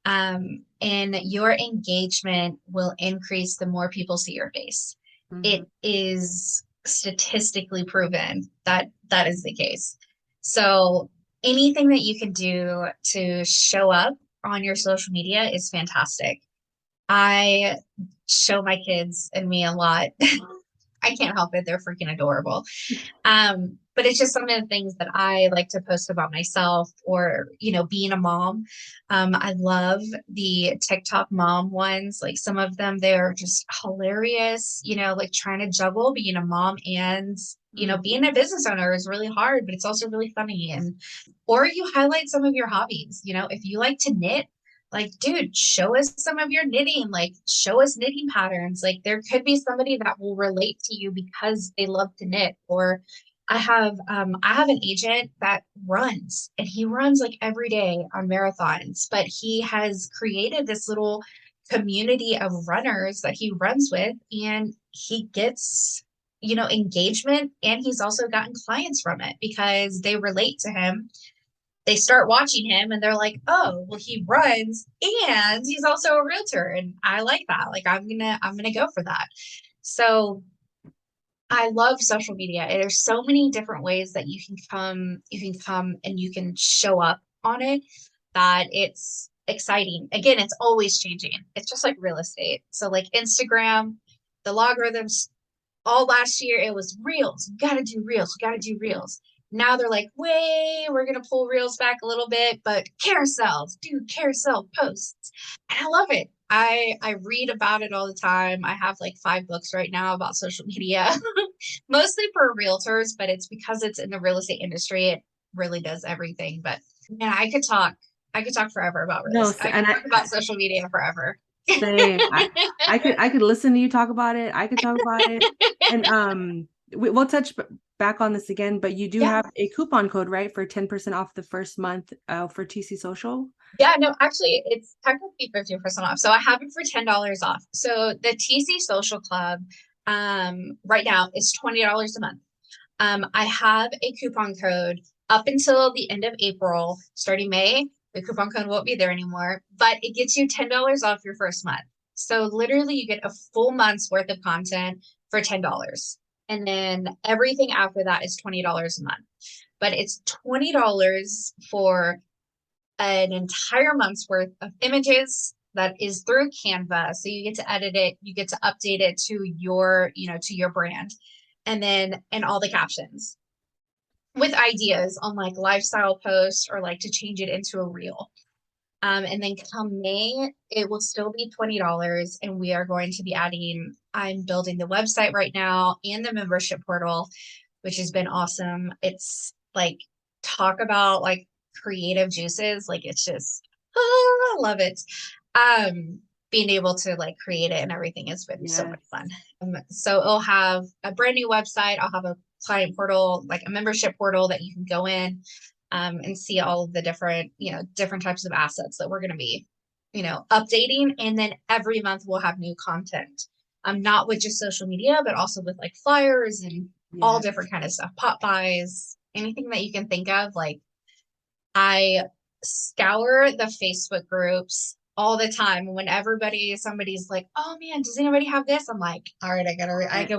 And your engagement will increase the more people see your face. Mhm. It is statistically proven that that is the case. So anything that you can do to show up on your social media is fantastic. I show my kids and me a lot. I can't help it. They're freaking adorable. But it's just some of the things that I like to post about myself, or, being a mom. I love the TikTok mom ones. Like, some of them, they're just hilarious, like trying to juggle being a mom and, being a business owner is really hard, but it's also really funny. Or you highlight some of your hobbies, if you like to knit, like, dude, show us some of your knitting, like show us knitting patterns. Like, there could be somebody that will relate to you because they love to knit. Or I have an agent that runs, and he runs like every day on marathons, but he has created this little community of runners that he runs with, and he gets, engagement, and he's also gotten clients from it because they relate to him. They start watching him and they're like, oh, well, he runs and he's also a realtor. And I like that. Like, I'm gonna go for that. So I love social media. There's so many different ways that you can come and you can show up on it, that it's exciting. Again, it's always changing. It's just like real estate. So like Instagram, the logarithms, all last year it was reels. We got to do reels. We got to do reels. Now they're like, way, we're going to pull reels back a little bit, but carousels, do carousel posts. And I love it. I read about it all the time. I have like 5 books right now about social media, mostly for realtors, but it's because it's in the real estate industry. It really does everything. But man, I could talk forever about real No, estate. I could and talk about social media forever. same. I could listen to you talk about it. I could talk about it, and we'll touch back on this again. But you do Yeah. have a coupon code, right, for 10% off the first month for TC Social. Yeah, no, actually, it's technically 50% off. So I have it for $10 off. So the TC Social Club right now is $20 a month. I have a coupon code up until the end of April. Starting May, the coupon code won't be there anymore, but it gets you $10 off your first month. So literally, you get a full month's worth of content for $10. And then everything after that is $20 a month. But it's $20 for an entire month's worth of images that is through Canva. So you get to edit it, you get to update it to your, to your brand. And all the captions with ideas on like lifestyle posts, or like to change it into a reel. And then come May, it will still be $20, and we are going to be adding, I'm building the website right now and the membership portal, which has been awesome. It's like, talk about like creative juices. Like, it's just, I love it. Being able to like create it and everything has been so much fun. So it'll have a brand new website. I'll have a client portal, like a membership portal that you can go in and see all of the different types of assets that we're going to be, updating. And then every month we'll have new content. Not with just social media, but also with like flyers and all different kind of stuff, pop buys, anything that you can think of. Like, I scour the Facebook groups all the time. When somebody's like, oh man, does anybody have this? I'm like, all right,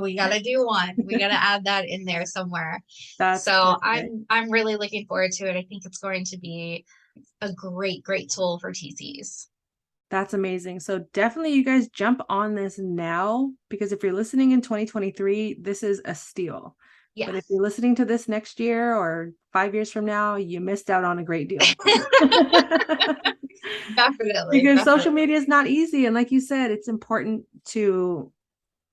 we gotta do one. We gotta add that in there somewhere. That's So perfect. I'm really looking forward to it. I think it's going to be a great, great tool for TCs. That's amazing. So definitely you guys jump on this now, because if you're listening in 2023, this is a steal. Yeah. But if you're listening to this next year or 5 years from now, you missed out on a great deal. Definitely. Because social media is not easy. And like you said, it's important to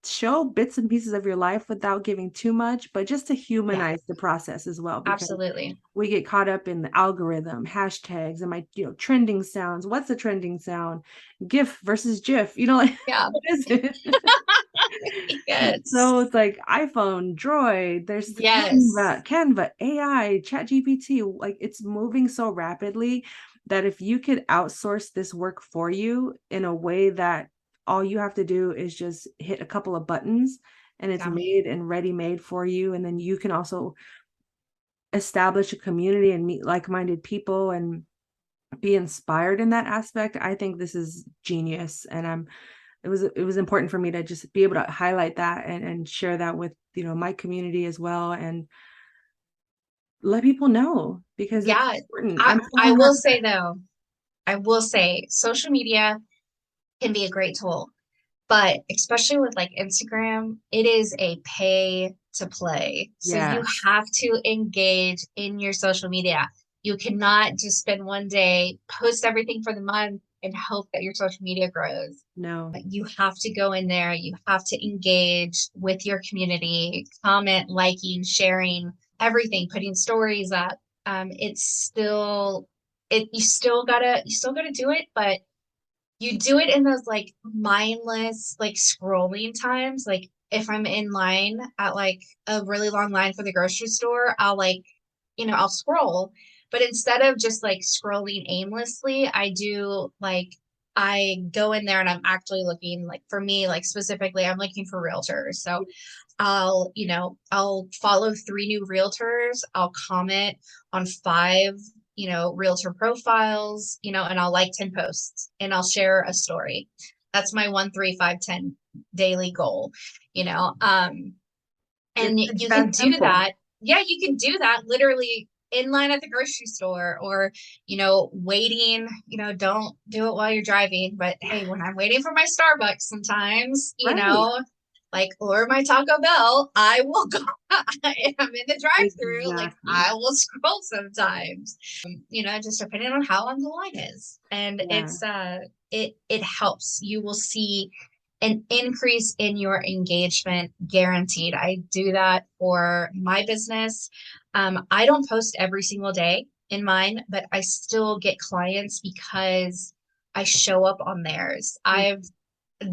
show bits and pieces of your life without giving too much, but just to Yeah, humanize the process as well, because absolutely. we get caught up in the algorithm, hashtags, and my, trending sounds. What's a trending sound? GIF versus GIF, like Yeah. what is it? Yes. So it's like iPhone, Droid, there's the Yes. Canva, AI, Chat GPT. Like it's moving so rapidly that if you could outsource this work for you in a way that all you have to do is just hit a couple of buttons and it's Yeah. made and ready made for you, and then you can also establish a community and meet like-minded people and be inspired in that aspect. I think this is genius, and it was important for me to just be able to highlight that and share that with my community as well, and let people know because it's Yeah. important. I will say though, I will say social media can be a great tool, but especially with like Instagram, it is a pay to play. So you Yes. have to engage in your social media. You cannot just spend one day, post everything for the month, and hope that your social media grows. No. You have to go in there, you have to engage with your community, comment, liking, sharing, everything, putting stories up. It's still you still gotta do it, but you do it in those like mindless, like scrolling times. Like if I'm in line at like a really long line for the grocery store, I'll like, I'll scroll. But instead of just like scrolling aimlessly, I go in there and I'm actually looking, like for me, like specifically, I'm looking for realtors. So I'll follow 3 new realtors. I'll comment on 5, realtor profiles, and I'll like 10 posts and I'll share a story. That's my 1, 3, 5, 10 daily goal, you know. And It's you can that do simple. that. Yeah, you can do that literally in line at the grocery store or, waiting, don't do it while you're driving. But hey, when I'm waiting for my Starbucks sometimes, Right. or my Taco Bell, I will go. I'm in the drive-through, like Exactly. I will scroll sometimes. Just depending on how long the line is. And Yeah. it helps. You will see an increase in your engagement guaranteed. I do that for my business. I don't post every single day in mine, but I still get clients because I show up on theirs. Mm. I've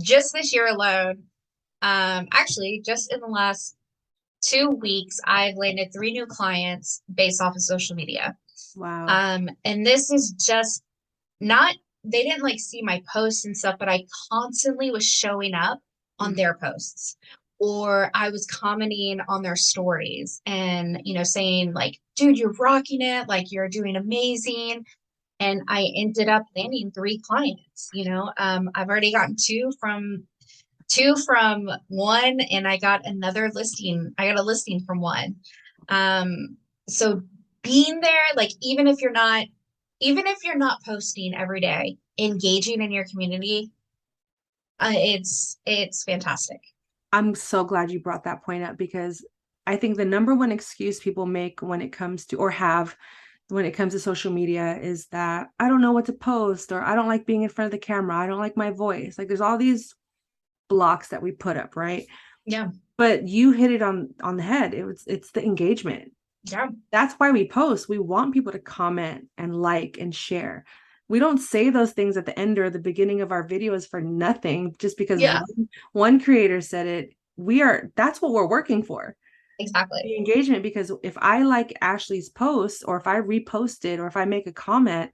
just this year alone, actually, just in the last 2 weeks, I've landed 3 new clients based off of social media. Wow. And this is just not, they didn't like see my posts and stuff, but I constantly was showing up on Mm. their posts or I was commenting on their stories and, saying like, dude, you're rocking it. Like you're doing amazing. And I ended up landing 3 clients, I've already gotten two from one, and I got another listing. I got a listing from one. So being there, like even if you're not posting every day, engaging in your community, it's fantastic. I'm so glad you brought that point up because I think the number one excuse people make when it comes to, or have when it comes to social media is that I don't know what to post, or I don't like being in front of the camera. I don't like my voice. Like there's all these blocks that we put up, right? Yeah, But you hit it on the head. It's the engagement. yeah, That's why we post. We want people to comment and like and share. We don't say those things at the end or the beginning of our videos for nothing, just because yeah, one creator said it. That's what we're working for. exactly. The engagement, because if I like Ashley's post, or if I repost it, or if I make a comment,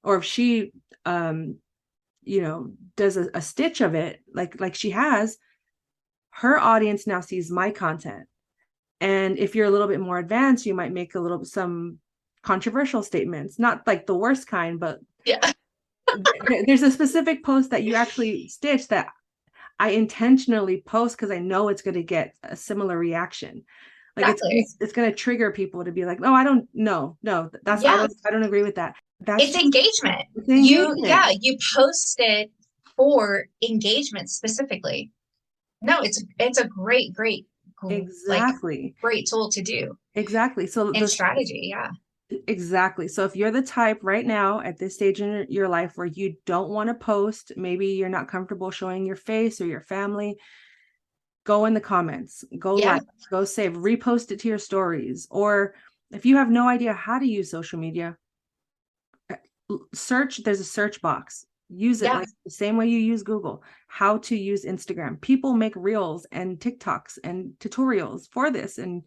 or if she does a stitch of it like she has, her audience now sees my content. And if you're a little bit more advanced, you might make some controversial statements, not like the worst kind, but Yeah, there's a specific post that you actually stitch that I intentionally post because I know it's going to get a similar reaction. Like it's exactly. it's going to trigger people to be like, no, I don't, no, that's Yeah, I don't agree with that. That's it's just engagement. it's the Yeah, engagement. you post it for engagement specifically. No, it's a like Exactly. great tool to do Exactly. So and the strategy. Yeah. Exactly. So if you're the type right now at this stage in your life where you don't want to post, maybe you're not comfortable showing your face or your family, go in the comments, go Yeah. like, go save, repost it to your stories. Or if you have no idea how to use social media, search, there's a search box. Use it Yeah. like the same way you use Google. How to use Instagram. People make reels and TikToks and tutorials for this and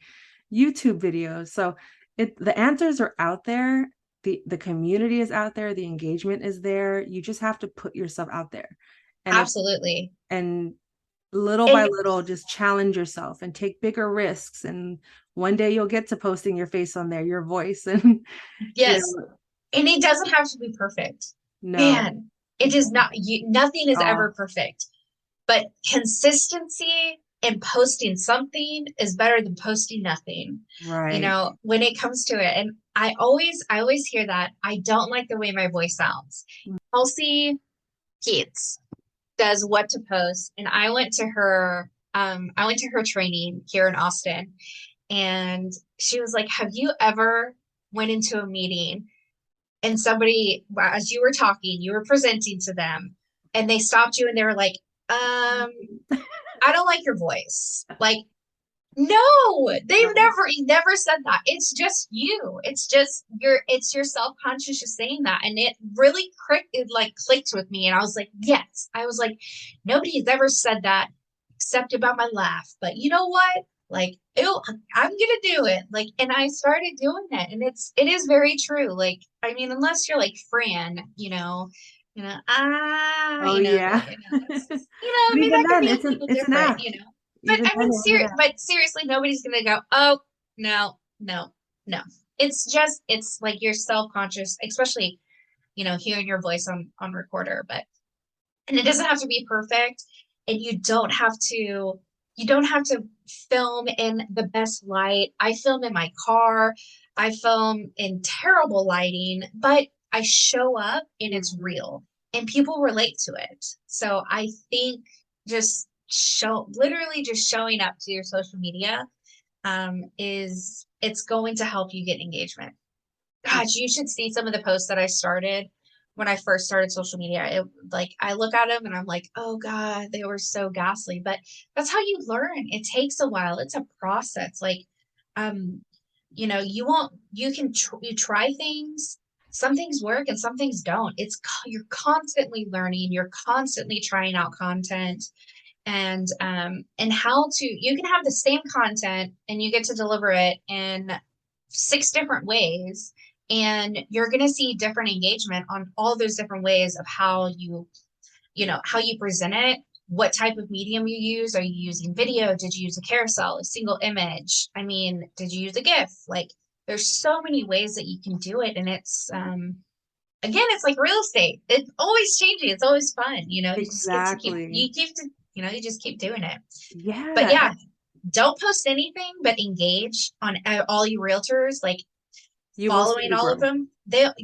YouTube videos. So the answers are out there. The community is out there. The engagement is there. You just have to put yourself out there. And if Absolutely. and little by And little, just challenge yourself and take bigger risks. And one day you'll get to posting your face on there, your voice, and you yes, know, and it doesn't have to be perfect. no. Man, it is not, nothing is Oh, ever perfect, but consistency in posting something is better than posting nothing, right. when it comes to it. And I always hear that. I don't like the way my voice sounds. Kelsey Keats does what to post, and I went to her training here in Austin, and she was like, have you ever went into a meeting and somebody, as you were talking, you were presenting to them, and they stopped you and they were like, I don't like your voice. Like, no, Right. never said that. It's just you. It's your self-conscious just saying that. And it like clicked with me. And I was like, yes. I was like, nobody has ever said that except about my laugh. But you know what? Like, I'm gonna do it. Like, and I started doing it. And it is very true. Like, I mean, unless you're like Fran, Oh yeah. it's, But I mean, even that could then, be a little it's an different, act. but Even I then, mean, it's an act. seriously, nobody's gonna go, oh, no, no, no. It's like you're self-conscious, especially, hearing your voice on recorder, and it doesn't have to be perfect, and you don't have to film in the best light. I film in my car, I film in terrible lighting, but I show up and it's Mhm. real and people relate to it. So I think just literally just showing up to your social media is it's going to help you get engagement. Gosh, you should see some of the posts that I started when I first started social media. It like I look at them and I'm like, oh God, they were so ghastly. But that's how you learn. It takes a while. It's a process. Like, um, you won't. You try things. Some things work and some things don't. You're constantly learning. You're constantly trying out content, and how to. You can have the same content and you get to deliver it in six different ways, and you're going to see different engagement on all those different ways of how you present it, what type of medium you use. Are you using video? Did you use a carousel, a single image? I mean, did you use a GIF? Like, there's so many ways that you can do it, and it's again, it's like real estate. It's always changing. It's always fun. You just get to Exactly. you just keep doing it. But Yeah. yeah, don't post anything but engage on all you realtors, like You will see following the all of growth. them.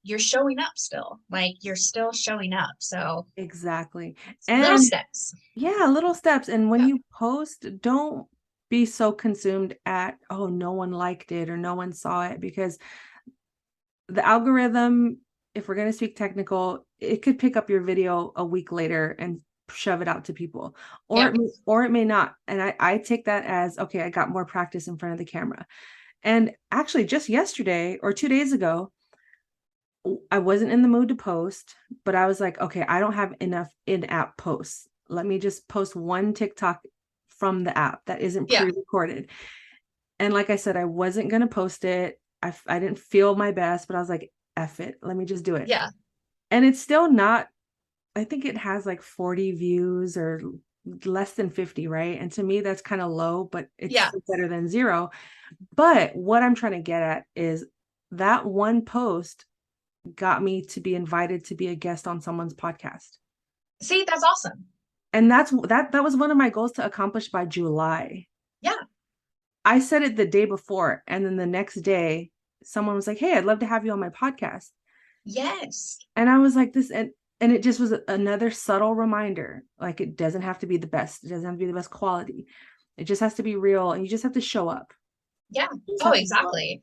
You're showing up still. Like, you're still showing up. So Exactly. little And steps. yeah, little steps. And when Yep. you post, don't be so consumed at, oh, no one liked it or no one saw it, because the algorithm, if we're going to speak technical, it could pick up your video a week later and shove it out to people, Yep. or it may not. And I take that as, okay, I got more practice in front of the camera. And actually, just yesterday or 2 days ago, I wasn't in the mood to post, but I was like, okay, I don't have enough in-app posts. Let me just post one TikTok from the app that isn't Yeah. pre-recorded. And like I said, I wasn't going to post it. I didn't feel my best, but I was like, F it. Let me just do it. Yeah. And it's still not, I think it has like 40 views or less than 50, right? And to me, that's kind of low, but it's Yeah. still better than zero. But what I'm trying to get at is that one post got me to be invited to be a guest on someone's podcast. See, that's awesome. And that was one of my goals to accomplish by July. Yeah. I said it the day before, and then the next day someone was like, "Hey, I'd love to have you on my podcast." Yes. And I was like, this, and it just was another subtle reminder. Like, it doesn't have to be the best. It doesn't have to be the best quality. It just has to be real, and you just have to show up. Yeah. You just Oh, have to show up. exactly.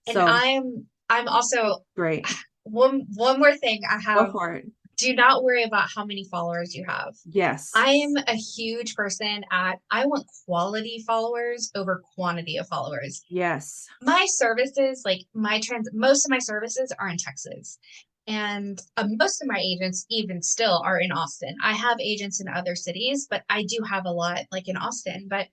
And So I'm also great. one more thing I Go have. for it. Do not worry about how many followers you have. Yes. I am a huge person at, I want quality followers over quantity of followers. Yes. My services, like most of my services are in Texas. And most of my agents, even still, are in Austin. I have agents in other cities, but I do have a lot like in Austin. But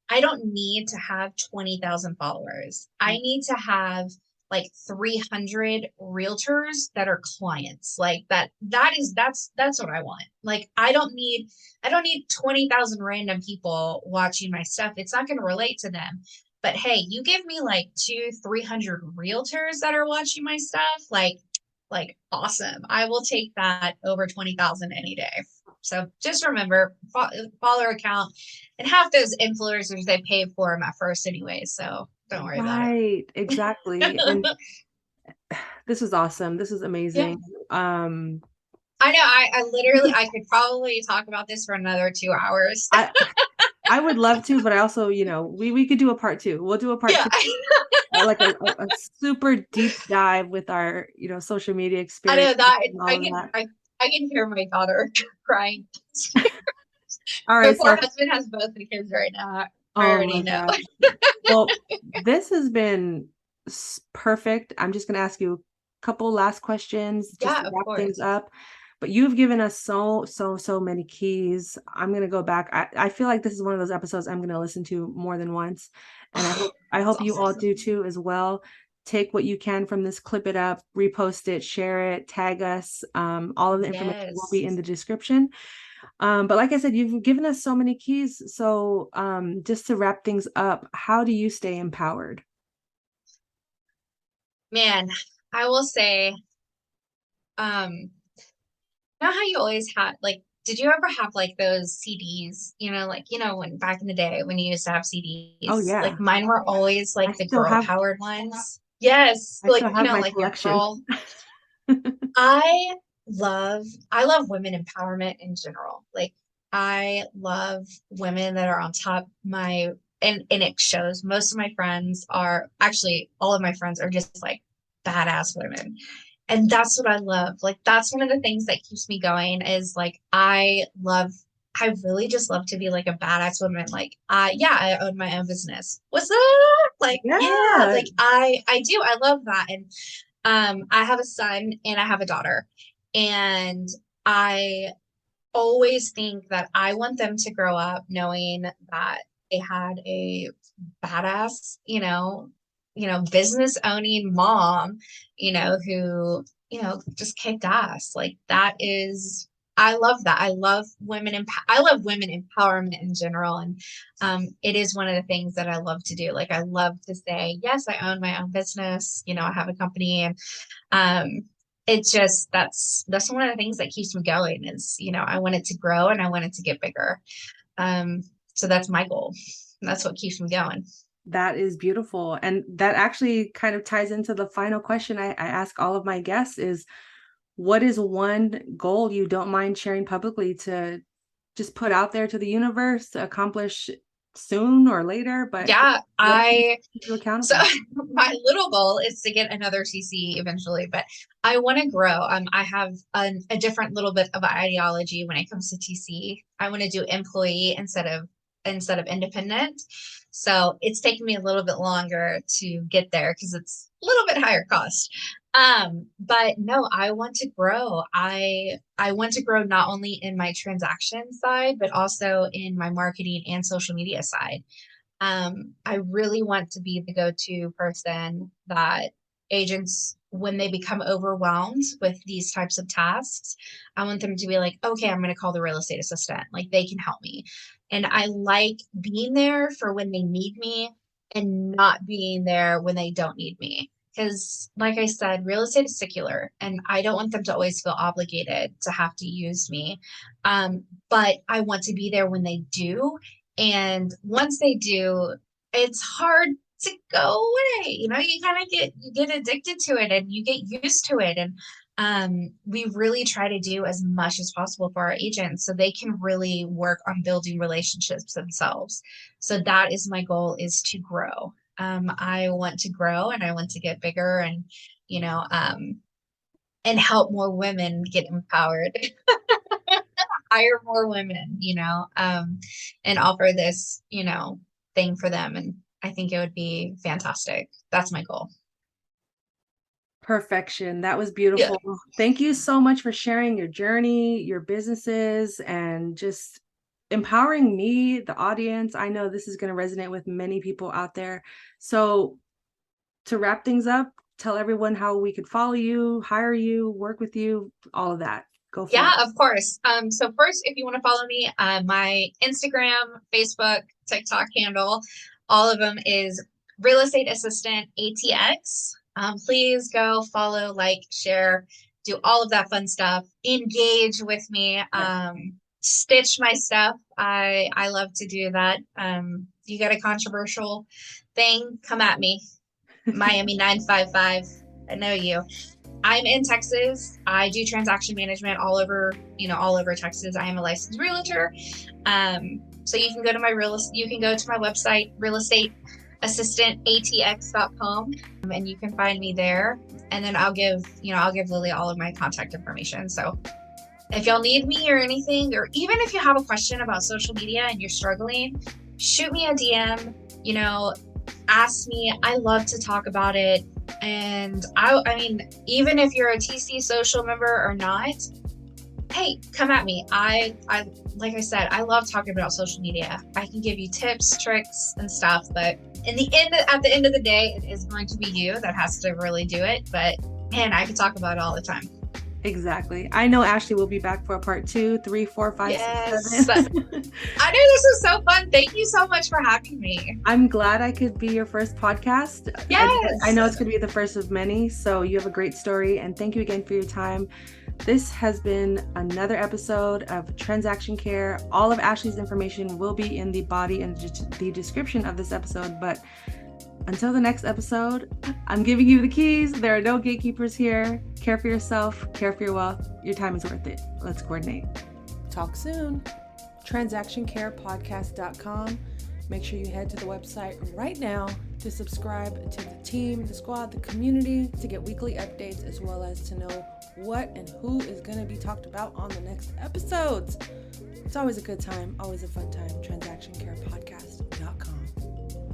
I don't need to have 20,000 followers. I need to have like 300 realtors that are clients. Like that's what I want. Like I don't need 20,000 random people watching my stuff. It's not going to relate to them. But hey, you give me like 300 realtors that are watching my stuff, like awesome. I will take that over 20,000 any day. So just remember, follower account, and half those influencers they pay for them at first anyway. So don't worry about it. Right. Exactly. And this is awesome. This is Yeah, amazing. I know. I literally I could probably talk about this for another 2 hours. I I would love to, but I also, we could do a part two. We'll do a part Yeah, two, like a super deep dive with our, social media I experience know that. and all of that. I can hear my daughter crying. All Her right, poor so husband has both the kids right now. I oh already my know. gosh. Well, this has been perfect. I'm just going to ask you a couple last questions just Yeah, to of wrap things course. up. But you've given us so many keys. I'm going to go back. I feel like this is one of those episodes I'm going to listen to more than once. And I That's hope you all awesome. do too as well. Take what you can from this, clip it up, repost it, share it, tag us. All of the information will be Yes. in the description. But like I said, you've given us so many keys. So just to wrap things up, how do you stay empowered? Man, I will say, you know how you always had like, did you ever have like those CDs, like, when back in the day when you used to have Oh CDs, like yeah, mine were always I like the still girl have powered ones. Yes, I like, still have my like your collection. girl. I I love women empowerment in general. Like I love women that are on top. And it shows. Most of my friends are actually all of my friends are just like badass women. And that's what I love. Like that's one of the things that keeps me going is like I really just love to be like a badass woman. Like yeah, I own my own business. What's up? Like yeah, Yeah, like I do. I love that. And I have a son and I have a daughter. And I always think that I want them to grow up knowing that they had a badass, business owning mom, just kicked ass. Like that is I love that. I love women empowerment in general. And it is one of the things that I love to do. Like I love to say, yes, I own my own business, I have a company. And it's just that's one of the things that keeps me going is I want it to grow and I want it to get bigger. So that's my goal. That's what keeps me going. that is beautiful. And that actually kind of ties into the final question I ask all of my guests is, what is one goal you don't mind sharing publicly to just put out there to the universe to accomplish soon or later? But Yeah, what keeps I you so accountable? my little goal is to get another CC eventually, but I want to grow. I have a different little bit of ideology when it comes to TC. I want to do employee instead of independent. So it's taken me a little bit longer to get there because it's a little bit higher cost. But no, I want to grow. I want to grow not only in my transaction side, but also in my marketing and social media side. I really want to be the go-to person that agents, when they become overwhelmed with these types of tasks, I want them to be like, okay, I'm going to call the real estate assistant. Like they can help me. And I like being there for when they need me and not being there when they don't need me. Because, like I said, real estate is secular, and I don't want them to always feel obligated to have to use me. But I want to be there when they do, and once they do, it's hard to go away. You kind of get addicted to it and you get used to it. And we really try to do as much as possible for our agents so they can really work on building relationships themselves. So that is my goal, is to grow. I want to grow and I want to get bigger, and you know, um, and help more women get empowered. Hire more women, and offer this, thing for them. And I think it would be fantastic. That's my goal. Perfection. That was Yeah. beautiful. Thank you so much for sharing your journey, your businesses, and just empowering me, the audience. I know this is going to resonate with many people out there. So to wrap things up, tell everyone how we could follow you, hire you, work with you, all of that. Go for Yeah, it. of course. So first, if you want to follow me, my Instagram, Facebook, TikTok handle, all of them is Real Estate Assistant ATX. Please go follow, like, share, do all of that fun stuff. Engage with me. Stitch my stuff. I love to do that. You got a controversial thing, come at me. Miami 955. I know you. I'm in Texas. I do transaction management all over Texas. I am a licensed realtor. So you can go to my website, realestateassistantatx.com, and you can find me there. And then I'll give Lily all of my contact information. So if y'all need me or anything, or even if you have a question about social media and you're struggling, shoot me a DM, ask me. I love to talk about it. And I mean, even if you're a TC social member or not, hey, come at me. I like I said, I love talking about social media. I can give you tips, tricks, and stuff, but at the end of the day, it is going to be you that has to really do it. But man, I can talk about it all the time. Exactly. I know Ashley will be back for a part 2, 3, 4, 5, Yes. 6, 7. I knew this was so fun. Thank you so much for having me. I'm glad I could be your first podcast. Yes. I know it's going to be the first of many, so you have a great story, and thank you again for your time. This has been another episode of Transaction Care. All of Ashley's information will be in the body and the description of this episode, but until the next episode, I'm giving you the keys. There are no gatekeepers here. Care for yourself, care for your wealth. Your time is worth it. Let's coordinate. Talk soon. TransactionCarePodcast.com. Make sure you head to the website right now to subscribe to the team, the squad, the community, to get weekly updates, as well as to know what and who is going to be talked about on the next episodes. It's always a good time, always a fun time. TransactionCarePodcast.com.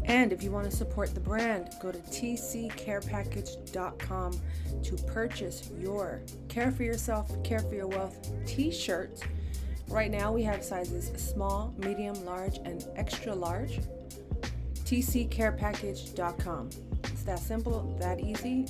And if you want to support the brand, go to tccarepackage.com to purchase your Care for Yourself, Care for Your Wealth t-shirt. Right now we have sizes small, medium, large, and extra large. tccarepackage.com. It's that simple, that easy.